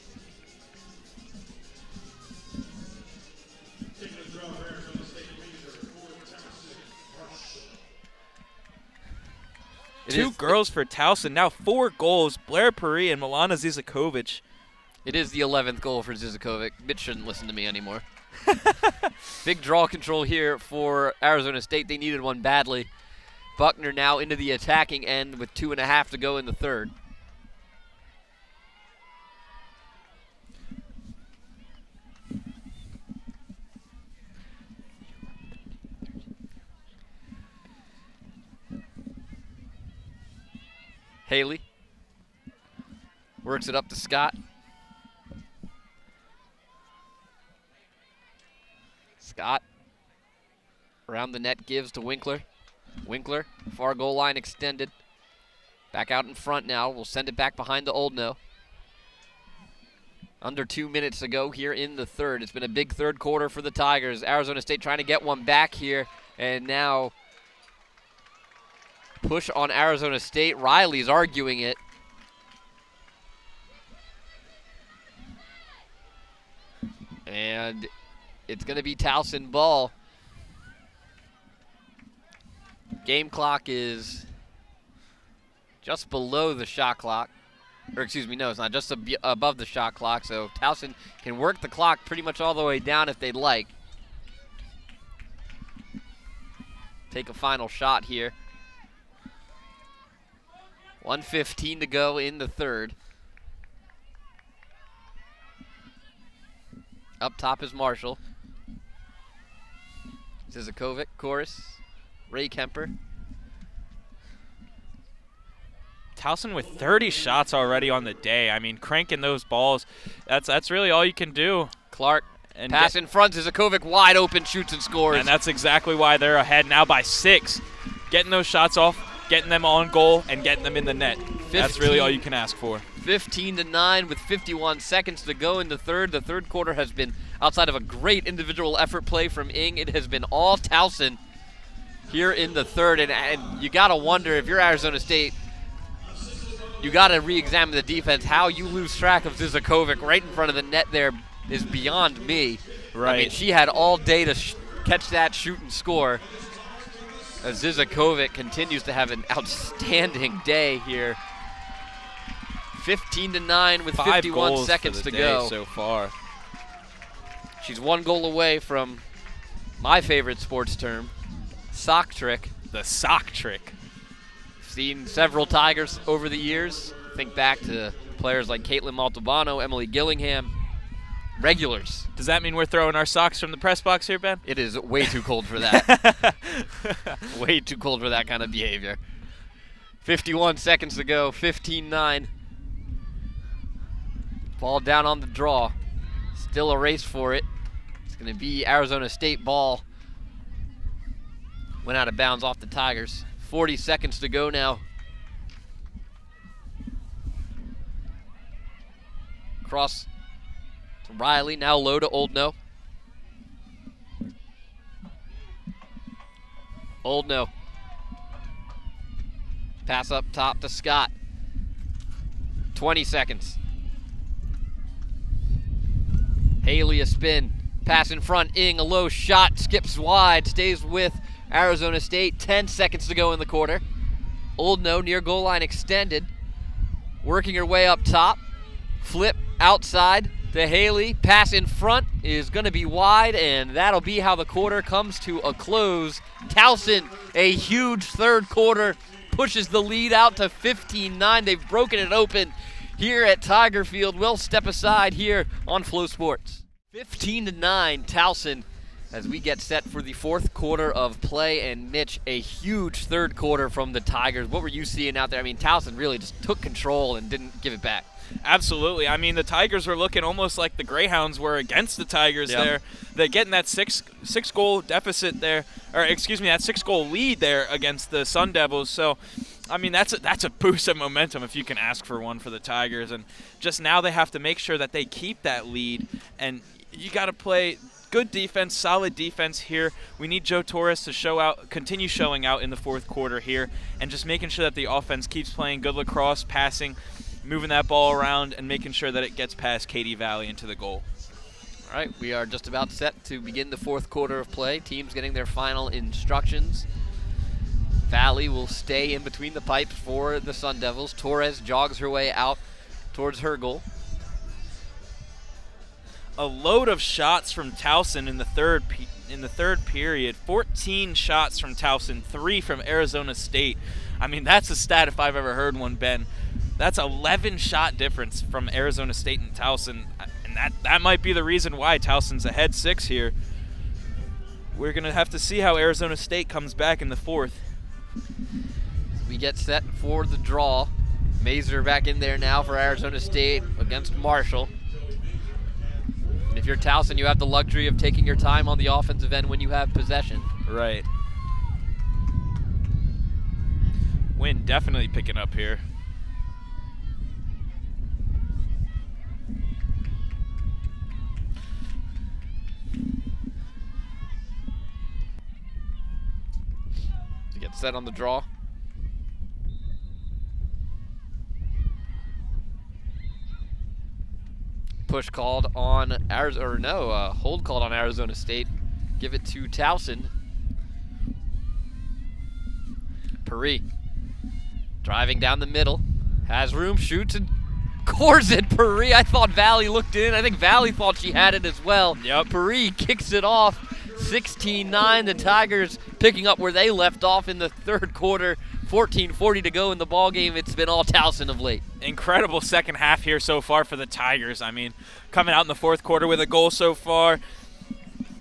Two girls for Towson, now 4 goals, Blair Pari and Milana Zizakovic. It is the 11th goal for Zizakovic. Mitch shouldn't listen to me anymore. Big draw control here for Arizona State. They needed one badly. Buckner now into the attacking end with 2.5 to go in the third. Haley works it up to Scott. Scott around the net gives to Winkler. Winkler, far goal line extended. Back out in front now. We'll send it back behind to Oldno. Under 2 minutes to go here in the third. It's been a big third quarter for the Tigers. Arizona State trying to get one back here. And now push on Arizona State. Riley's arguing it. And it's going to be Towson ball. Game clock is just below the shot clock. Or excuse me, no, it's not. Just above the shot clock. So Towson can work the clock pretty much all the way down if they'd like. Take a final shot here. 1:15 to go in the third. Up top is Marshall. Zizakovic, Chorus. Ray Kemper. Towson with 30 shots already on the day. I mean, cranking those balls, that's really all you can do. Clark, and pass in front. Zizakovic wide open, shoots and scores. And that's exactly why they're ahead now by 6. Getting those shots off, getting them on goal, and getting them in the net. That's really all you can ask for. 15-9 with 51 seconds to go in the third. The third quarter has been, outside of a great individual effort play from Ing, it has been all Towson here in the third. And you got to wonder, if you're Arizona State, you got to re-examine the defense. How you lose track of Zizakovic right in front of the net there is beyond me. Right. I mean, she had all day to catch that, shoot, and score. As Zizakovic continues to have an outstanding day here. 15-9 with 51 seconds to go so far. She's one goal away from my favorite sports term, sock trick. The sock trick. Seen several Tigers over the years. Think back to players like Caitlin Montalbano, Emily Gillingham. regulars. Does that mean we're throwing our socks from the press box here, Ben? It is way too cold for that. Way too cold for that kind of behavior. 51 seconds to go, 15-9. Ball down on the draw. Still a race for it. It's going to be Arizona State ball. Went out of bounds off the Tigers. 40 seconds to go now. Cross to Riley, now low to Oldno. Oldno. Pass up top to Scott. 20 seconds. Haley a spin. Pass in front, Ing, a low shot, skips wide, stays with Arizona State. 10 seconds to go in the quarter. Oldno near goal line extended. Working her way up top. Flip outside to Haley. Pass in front is going to be wide, and that'll be how the quarter comes to a close. Towson, a huge third quarter, pushes the lead out to 15-9. They've broken it open here at Tiger Field. We'll step aside here on Flow Sports. 15-9, Towson, as we get set for the fourth quarter of play. And Mitch, a huge third quarter from the Tigers. What were you seeing out there? I mean, Towson really just took control and didn't give it back. Absolutely. I mean, the Tigers were looking almost like the Greyhounds were against the Tigers there. They're getting that six goal deficit there, or excuse me, that 6-goal lead there against the Sun Devils. So, I mean, that's a boost of momentum if you can ask for one for the Tigers. And just now they have to make sure that they keep that lead, and you got to play good defense, solid defense here. We need Joe Torres to continue showing out in the fourth quarter here, and just making sure that the offense keeps playing good lacrosse, passing, moving that ball around, and making sure that it gets past Katy Valley into the goal. All right, we are just about set to begin the fourth quarter of play. Teams getting their final instructions. Valley will stay in between the pipes for the Sun Devils. Torres jogs her way out towards her goal. A load of shots from Towson in the third period. 14 shots from Towson, 3 from Arizona State. I mean, that's a stat if I've ever heard one, Ben. That's 11 shot difference from Arizona State and Towson, and that might be the reason why Towson's ahead 6 here. We're going to have to see how Arizona State comes back in the fourth. We get set for the draw. Mazer back in there now for Arizona State against Marshall. And if you're Towson, you have the luxury of taking your time on the offensive end when you have possession. Right. Wind definitely picking up here. To get set on the draw. Push called on hold called on Arizona State. Give it to Towson. Pari driving down the middle, has room, shoots, and scores it. Pari, I thought Valley looked in. I think Valley thought she had it as well. Yep. Pari kicks it off. 16-9. The Tigers picking up where they left off in the third quarter. 14:40 to go in the ball game. It's been all Towson of late. Incredible second half here so far for the Tigers. I mean, coming out in the fourth quarter with a goal so far.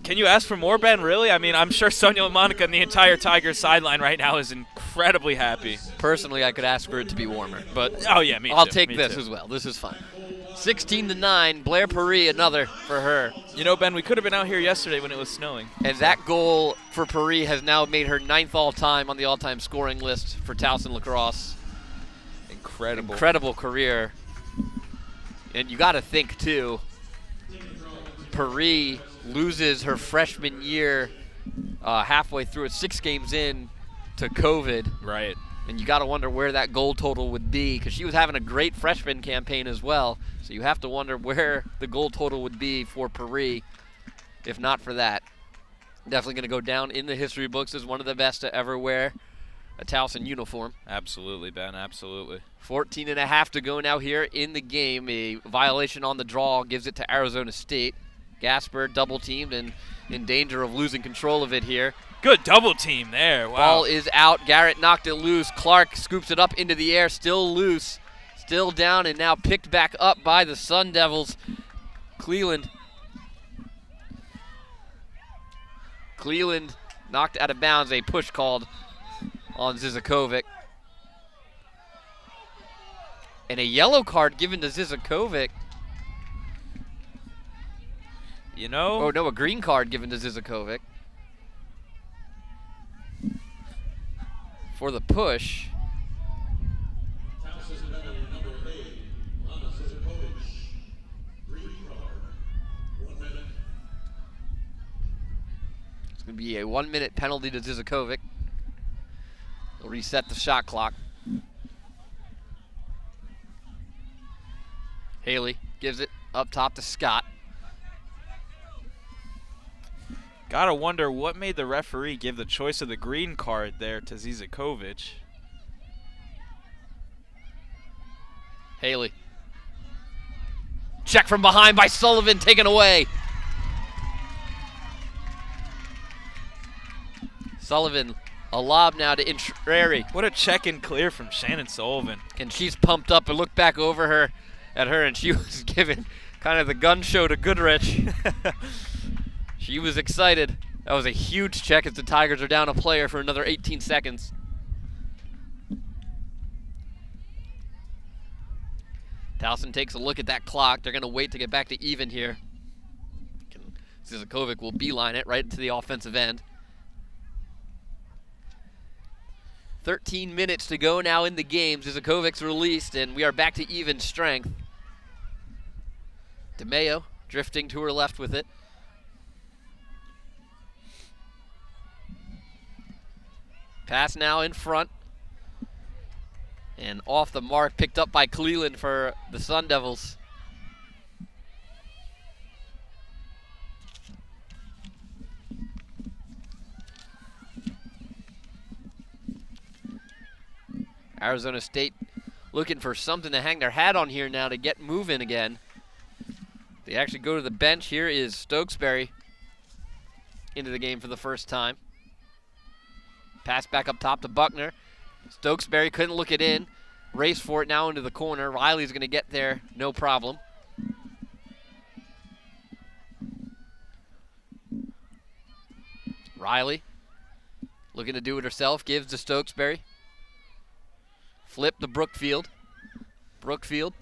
Can you ask for more, Ben, really? I mean, I'm sure Sonia and Monica and the entire Tigers sideline right now is incredibly happy. Personally, I could ask for it to be warmer, but oh yeah, me I'll too. take Me this too. as well. This is fun. 16-9, Blair Pari, another for her. You know, Ben, we could have been out here yesterday when it was snowing. And that goal for Pari has now made her 9th all-time on the all-time scoring list for Towson lacrosse. Incredible career. And you got to think, too, Pari loses her freshman year halfway through it, 6 games in to COVID. Right. And you got to wonder where that goal total would be, because she was having a great freshman campaign as well. So you have to wonder where the goal total would be for Pari, if not for that. Definitely going to go down in the history books as one of the best to ever wear a Towson uniform. Absolutely, Ben, absolutely. 14.5 to go now here in the game. A violation on the draw gives it to Arizona State. Gasper double teamed and in danger of losing control of it here. Good double team there. Wow. Ball is out. Garrett knocked it loose. Clark scoops it up into the air. Still loose. Still down and now picked back up by the Sun Devils. Cleland Cleland knocked out of bounds. A push called on Zizakovic. And a yellow card given to Zizakovic. You know? Oh, no, a green card given to Zizakovic. For the push. It's going to be a 1-minute penalty to Zizakovic. They'll reset the shot clock. Haley gives it up top to Scott. Gotta wonder what made the referee give the choice of the green card there to Zizakovic. Haley. Check from behind by Sullivan, taken away. Sullivan, a lob now to Intreri. What a check and clear from Shannon Sullivan. And she's pumped up and looked back over her at her, and she was giving kind of the gun show to Goodrich. She was excited. That was a huge check as the Tigers are down a player for another 18 seconds. Towson takes a look at that clock. They're going to wait to get back to even here. Zizakovic will beeline it right into the offensive end. 13 minutes to go now in the game. Zizakovic's released, and we are back to even strength. DeMayo drifting to her left with it. Pass now in front. And off the mark, picked up by Cleland for the Sun Devils. Arizona State looking for something to hang their hat on here now to get moving again. They actually go to the bench. Here is Stokesbury into the game for the first time. Pass back up top to Buckner. Stokesbury couldn't look it in. Race for it now into the corner. Riley's going to get there, no problem. Riley looking to do it herself, gives to Stokesbury. Flip to Brookfield. Brookfield.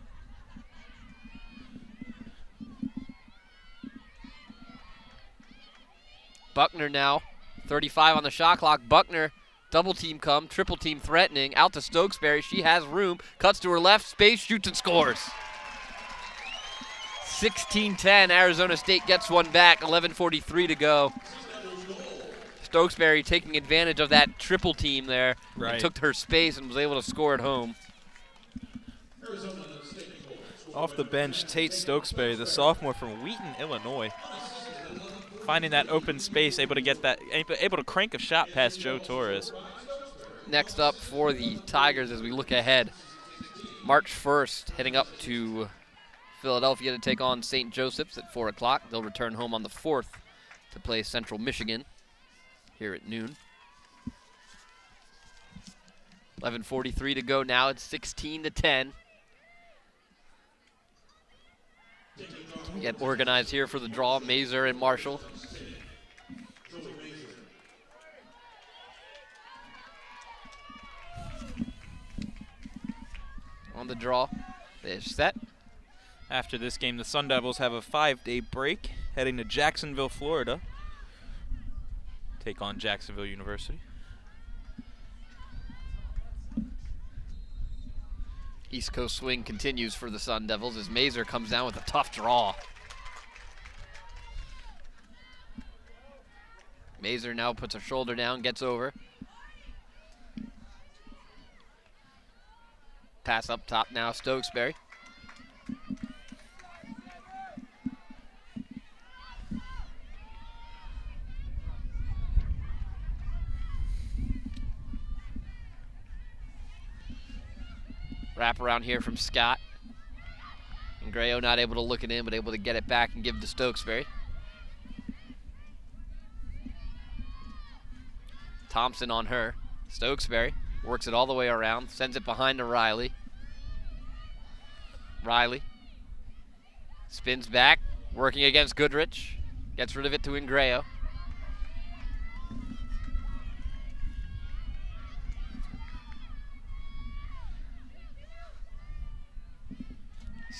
Buckner now, 35 on the shot clock. Buckner, double team come, triple team threatening, out to Stokesbury. She has room, cuts to her left, space, shoots and scores. 16-10, Arizona State gets one back, 11:43 to go. Stokesbury taking advantage of that triple team there, right, and took her space and was able to score at home. Off the bench, Tate Stokesbury, the sophomore from Wheaton, Illinois. Finding that open space, able to get that, able to crank a shot past Joe Torres. Next up for the Tigers as we look ahead, March 1st, heading up to Philadelphia to take on St. Joseph's at 4 o'clock. They'll return home on the 4th to play Central Michigan here at noon. 11:43 to go now. It's 16-10. We get organized here for the draw. Mazer and Marshall. On the draw. They're set. After this game, the Sun Devils have a 5-day break, heading to Jacksonville, Florida. Take on Jacksonville University. East Coast swing continues for the Sun Devils as Mazer comes down with a tough draw. Mazer now puts her shoulder down, gets over. Pass up top now, Stokesbury. Wrap around here from Scott. And Grayo not able to look it in, but able to get it back and give to Stokesbury. Thompson on her. Stokesbury works it all the way around, sends it behind to Riley. Riley spins back, working against Goodrich. Gets rid of it to Ingrayo.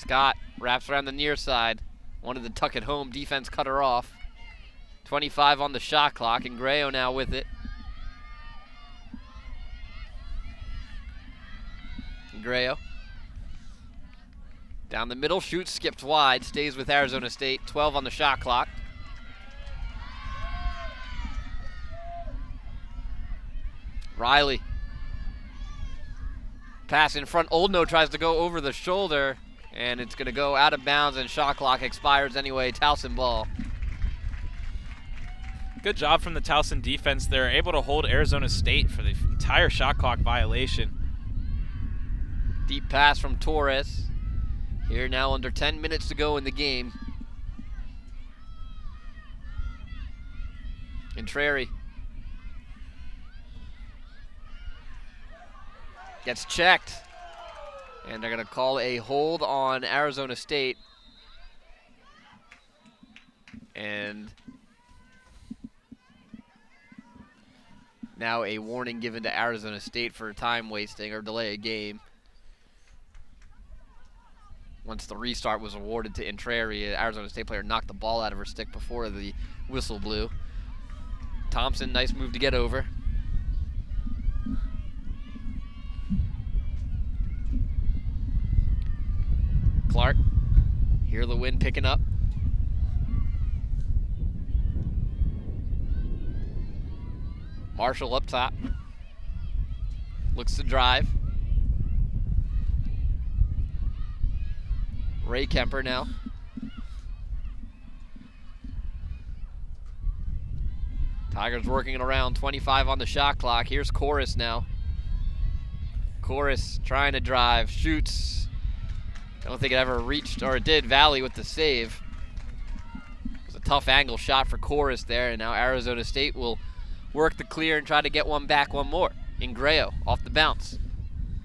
Scott wraps around the near side. Wanted to tuck it home. Defense cut her off. 25 on the shot clock, and Grayo now with it. Grayo. Down the middle, shoots, skipped wide, stays with Arizona State. 12 on the shot clock. Riley. Pass in front. Oldno tries to go over the shoulder, and it's going to go out of bounds, and shot clock expires anyway. Towson ball. Good job from the Towson defense. They're able to hold Arizona State for the entire shot clock violation. Deep pass from Torres. Here now under 10 minutes to go in the game. Intreri gets checked. And they're going to call a hold on Arizona State. And now a warning given to Arizona State for time wasting or delay a game. Once the restart was awarded to Intreri, an Arizona State player knocked the ball out of her stick before the whistle blew. Thompson, nice move to get over. Clark, hear the wind picking up. Marshall up top. Looks to drive. Ray Kemper now. Tigers working it around. 25 on the shot clock. Here's Chorus now. Chorus trying to drive. Shoots. I don't think it ever reached, or it did. Valley with the save. It was a tough angle shot for Chorus there, and now Arizona State will work the clear and try to get one back one more. Ingrayo off the bounce.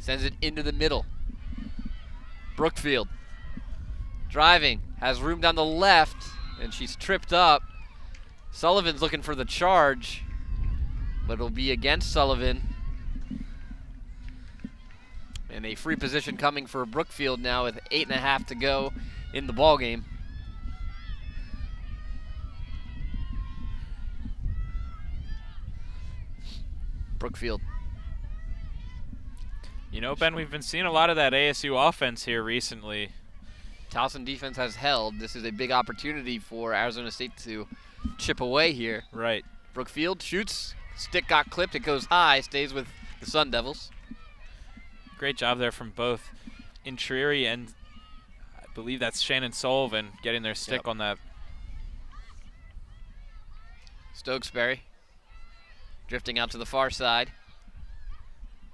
Sends it into the middle. Brookfield driving. Has room down the left, and she's tripped up. Sullivan's looking for the charge, but it'll be against Sullivan. And a free position coming for Brookfield now with 8.5 to go in the ball game. Brookfield. You know, Ben, we've been seeing a lot of that ASU offense here recently. Towson defense has held. This is a big opportunity for Arizona State to chip away here. Right. Brookfield shoots. Stick got clipped. It goes high. Stays with the Sun Devils. Great job there from both Intreri and I believe that's Shannon Sullivan getting their stick on that. Stokesbury drifting out to the far side.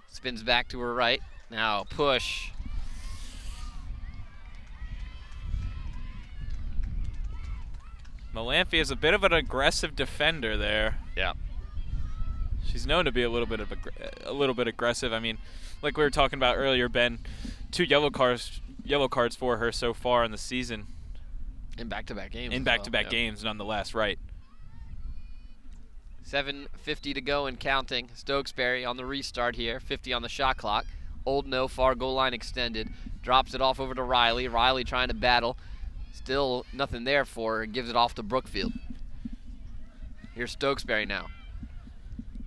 Spins back to her right. Now push. Malamphy is a bit of an aggressive defender there. Yeah. She's known to be a little bit aggressive. I mean, like we were talking about earlier, Ben, 2 yellow cards for her so far in the season. In back-to-back games. In back-to-back games, nonetheless, right. 7:50 to go and counting. Stokesbury on the restart here. 50 on the shot clock. Oldno, far goal line extended. Drops it off over to Riley. Riley trying to battle. Still nothing there for her. Gives it off to Brookfield. Here's Stokesbury now.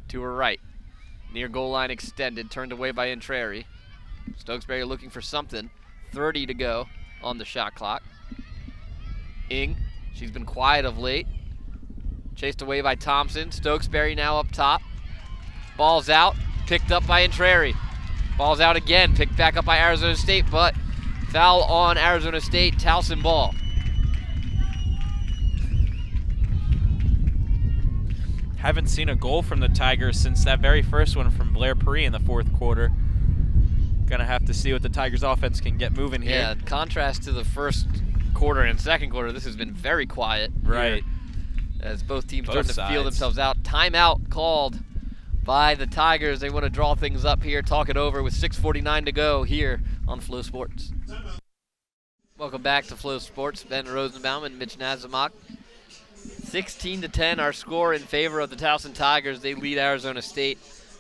To her right. Near goal line extended. Turned away by Intreri. Stokesbury looking for something. 30 to go on the shot clock. Ing. She's been quiet of late. Chased away by Thompson. Stokesbury now up top. Ball's out. Picked up by Intreri. Ball's out again. Picked back up by Arizona State, but foul on Arizona State. Towson ball. Haven't seen a goal from the Tigers since that very first one from Blair Perry in the 4th quarter. Gonna have to see what the Tigers offense can get moving here. Yeah, contrast to the first quarter and second quarter, this has been very quiet. Right. As both teams Both starting to feel themselves out. Timeout called by the Tigers. They want to draw things up here, talk it over with 6:49 to go here on Flow Sports. Welcome back to Flow Sports. Ben Rosenbaum and Mitch Nazimok. 16-10 our score in favor of the Towson Tigers. They lead Arizona State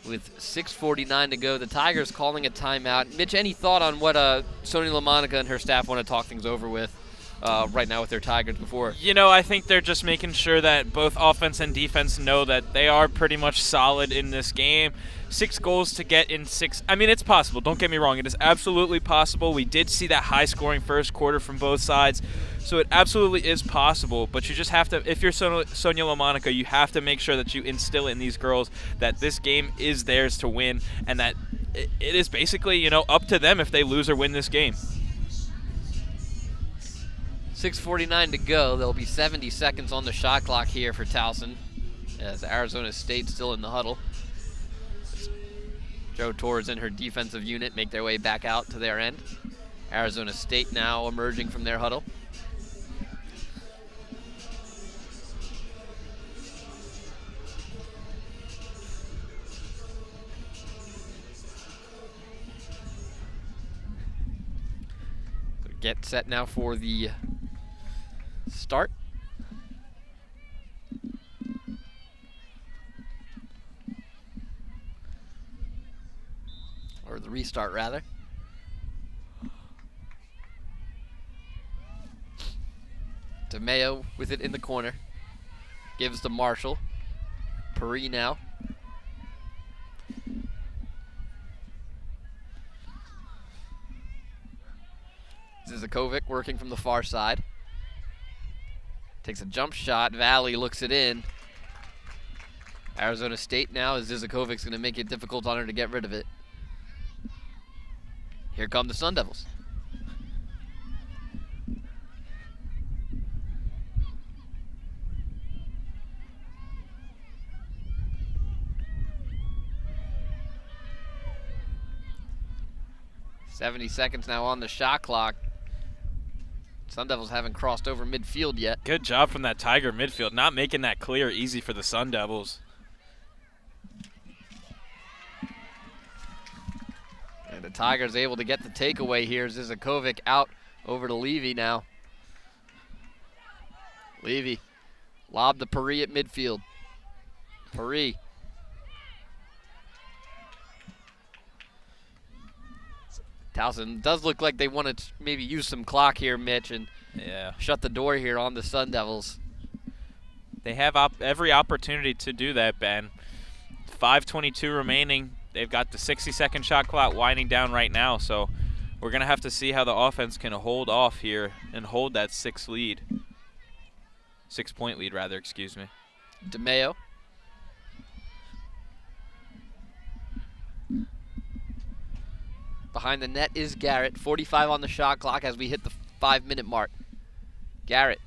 with 6:49 to go. The Tigers calling a timeout. Mitch, any thought on what Sonia LaMonica and her staff want to talk things over with right now with their Tigers before? I think they're just making sure that both offense and defense know that they are pretty much solid in this game. 6 goals to get in 6. I mean, it's possible. Don't get me wrong. It is absolutely possible. We did see that high-scoring first quarter from both sides. So it absolutely is possible, but you just have to, if you're Sonia LaMonica, you have to make sure that you instill in these girls that this game is theirs to win, and that it is basically, up to them if they lose or win this game. 6:49 to go. There'll be 70 seconds on the shot clock here for Towson, as Arizona State still in the huddle. Joe Torres and her defensive unit make their way back out to their end. Arizona State now emerging from their huddle. Get set now for the start. Or the restart, rather. DeMeo with it in the corner. Gives to Marshall. Peri now. Zizakovic working from the far side. Takes a jump shot. Valley looks it in. Arizona State now, as Zizakovic's going to make it difficult on her to get rid of it. Here come the Sun Devils. .70 seconds now on the shot clock. Sun Devils haven't crossed over midfield yet. Good job from that Tiger midfield, not making that clear easy for the Sun Devils. And the Tigers able to get the takeaway here. Zizakovic out over to Levy now. Levy lobbed to Peri at midfield. Peri. Towson does look like they want to maybe use some clock here, Mitch, and shut the door here on the Sun Devils. They have every opportunity to do that, Ben. 5:22 remaining. They've got the 60-second shot clock winding down right now, so we're going to have to see how the offense can hold off here and hold that 6-point lead, rather, excuse me. DeMeo. Behind the net is Garrett. 45 on the shot clock as we hit the 5-minute mark. Garrett.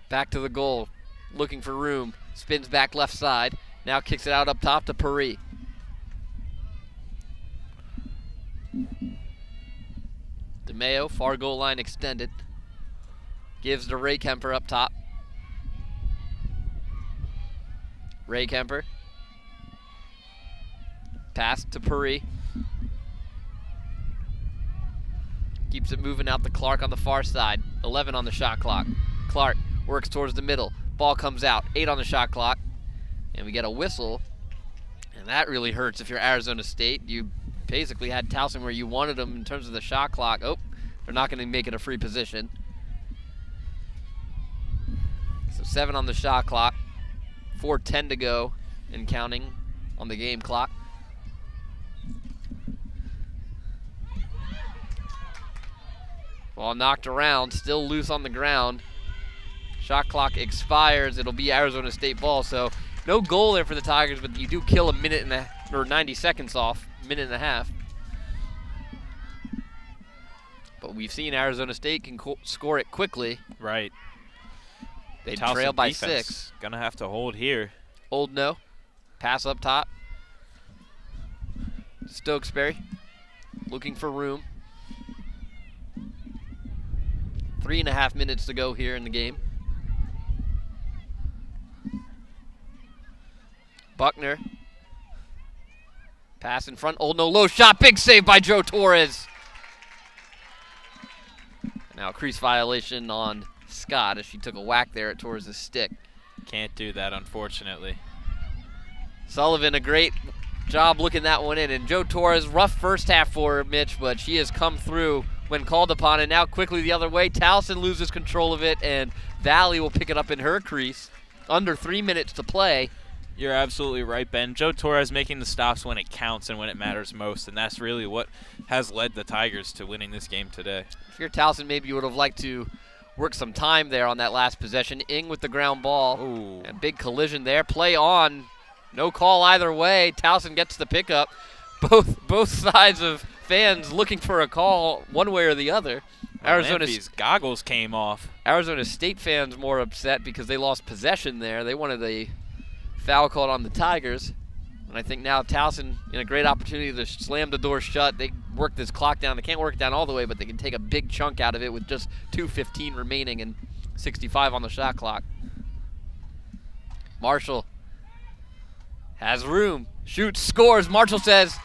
Back to the goal. Looking for room. Spins back left side. Now kicks it out up top to Peri. DeMeo, far goal line extended. Gives to Ray Kemper up top. Ray Kemper. Pass to Peri. Keeps it moving out to Clark on the far side. 11 on the shot clock. Clark works towards the middle. Ball comes out. 8 on the shot clock. And we get a whistle. And that really hurts if you're Arizona State. You basically had Towson where you wanted them in terms of the shot clock. Oh, they're not going to make it a free position. So 7 on the shot clock. 4:10 to go and counting on the game clock. Ball knocked around, still loose on the ground. Shot clock expires. It'll be Arizona State ball. So no goal there for the Tigers, but you do kill a minute and or 90 seconds off, minute and a half. But we've seen Arizona State can score it quickly. Right. They trail by 6. 6. Gonna have to hold here. Old no. Pass up top. Stokesbury looking for room. 3.5 minutes to go here in the game. Buckner. Pass in front. Old no, low shot. Big save by Joe Torres. Now a crease violation on Scott as she took a whack there at Torres' stick. Can't do that, unfortunately. Sullivan, a great job looking that one in. And Joe Torres, rough first half for her, Mitch, but she has come through when called upon. And now quickly the other way, Towson loses control of it, and Valley will pick it up in her crease. Under 3 minutes to play. You're absolutely right, Ben. Joe Torres making the stops when it counts and when it matters most, and that's really what has led the Tigers to winning this game today. If you're Towson, maybe you would have liked to work some time there on that last possession. Ing with the ground ball. Ooh. A big collision there. Play on. No call either way. Towson gets the pickup. Both sides of fans looking for a call one way or the other. Arizona's goggles came off. Arizona State fans more upset because they lost possession there. They wanted a foul called on the Tigers. And I think now Towson in a great opportunity to slam the door shut. They work this clock down. They can't work it down all the way, but they can take a big chunk out of it with just 2:15 remaining and 65 on the shot clock. Marshall has room. Shoots, scores. Marshall says,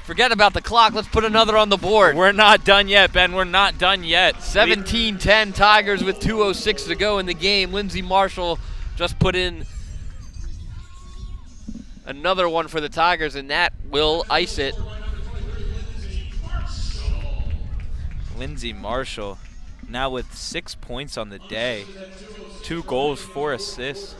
forget about the clock. Let's put another on the board. We're not done yet, Ben. We're not done yet. 17-10 Tigers with 2:06 to go in the game. Lindsay Marshall just put in another one for the Tigers, and that will ice it. Lindsay Marshall now with 6 points on the day. 2 goals, 4 assists.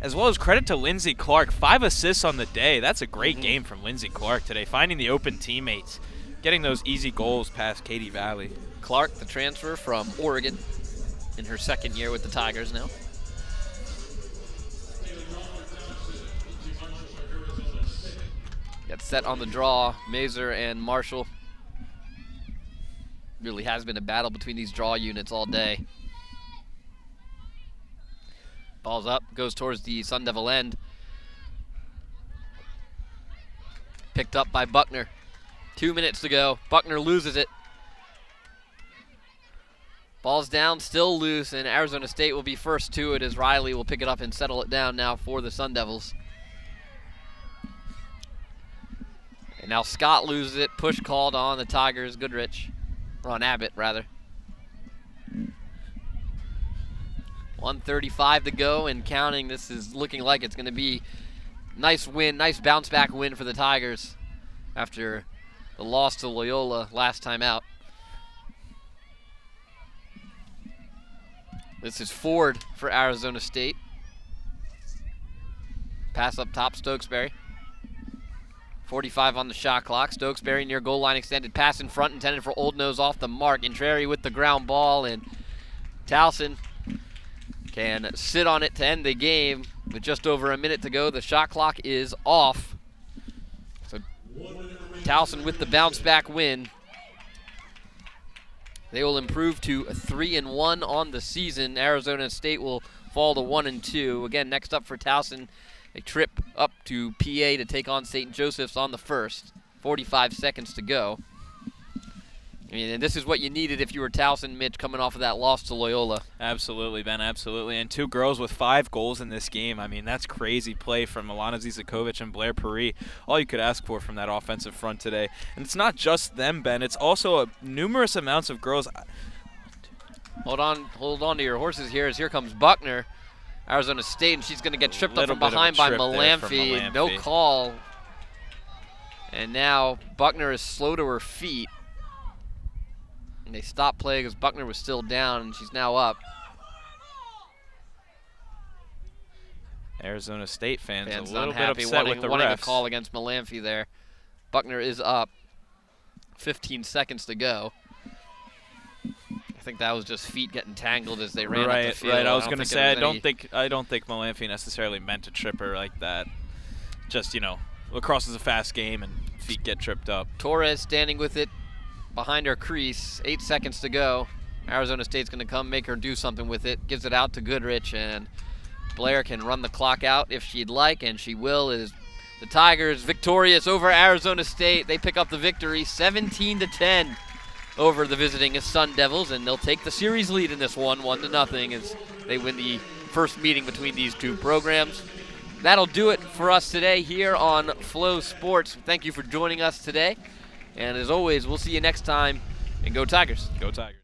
As well as credit to Lindsay Clark, 5 assists on the day. That's a great game from Lindsay Clark today, finding the open teammates, getting those easy goals past Katy Valley. Clark, the transfer from Oregon, in her second year with the Tigers now. Gets set on the draw, Mazer and Marshall. Really has been a battle between these draw units all day. Ball's up, goes towards the Sun Devil end. Picked up by Buckner. 2 minutes to go. Buckner loses it. Ball's down, still loose, and Arizona State will be first to it as Riley will pick it up and settle it down now for the Sun Devils. And now Scott loses it. Push called on the Tigers. Goodrich. Or on Abbott, rather. 1:35 to go and counting. This is looking like it's going to be nice win, nice bounce back win for the Tigers after the loss to Loyola last time out. This is Ford for Arizona State. Pass up top, Stokesbury. 45 on the shot clock. Stokesbury near goal line, extended pass in front, intended for Old Nose off the mark. Intreri with the ground ball, and Towson can sit on it to end the game with just over a minute to go. The shot clock is off. So Towson with the bounce back win. They will improve to 3-1 on the season. Arizona State will fall to 1-2. Again, next up for Towson, a trip up to PA to take on St. Joseph's on the 1st. 45 seconds to go. I mean, and this is what you needed if you were Towson, Mitch, coming off of that loss to Loyola. Absolutely, Ben, absolutely. And 2 girls with 5 goals in this game. I mean, that's crazy play from Milana Zizakovic and Blair Paris. All you could ask for from that offensive front today. And it's not just them, Ben. It's also numerous amounts of girls. Hold on to your horses here, as here comes Buckner, Arizona State, and she's going to get tripped up from behind by Malamphy. No call. And now Buckner is slow to her feet. And they stopped play because Buckner was still down, and she's now up. Arizona State fans a little unhappy, bit upset with the wanting refs. a call against Malamphy there. Buckner is up. 15 seconds to go. I think that was just feet getting tangled as they ran up the field. Right. I was going to say I don't think Malamphy necessarily meant to trip her like that. Just, lacrosse is a fast game and feet get tripped up. Torres standing with it behind her crease. 8 seconds to go. Arizona State's going to come make her do something with it. Gives it out to Goodrich, and Blair can run the clock out if she'd like, and she will. It is the Tigers victorious over Arizona State. They pick up the victory 17-10 over the visiting Sun Devils, and they'll take the series lead in this one, 1-0, as they win the first meeting between these two programs. That'll do it for us today here on Flow Sports. Thank you for joining us today. And as always, we'll see you next time And go Tigers. Go Tigers.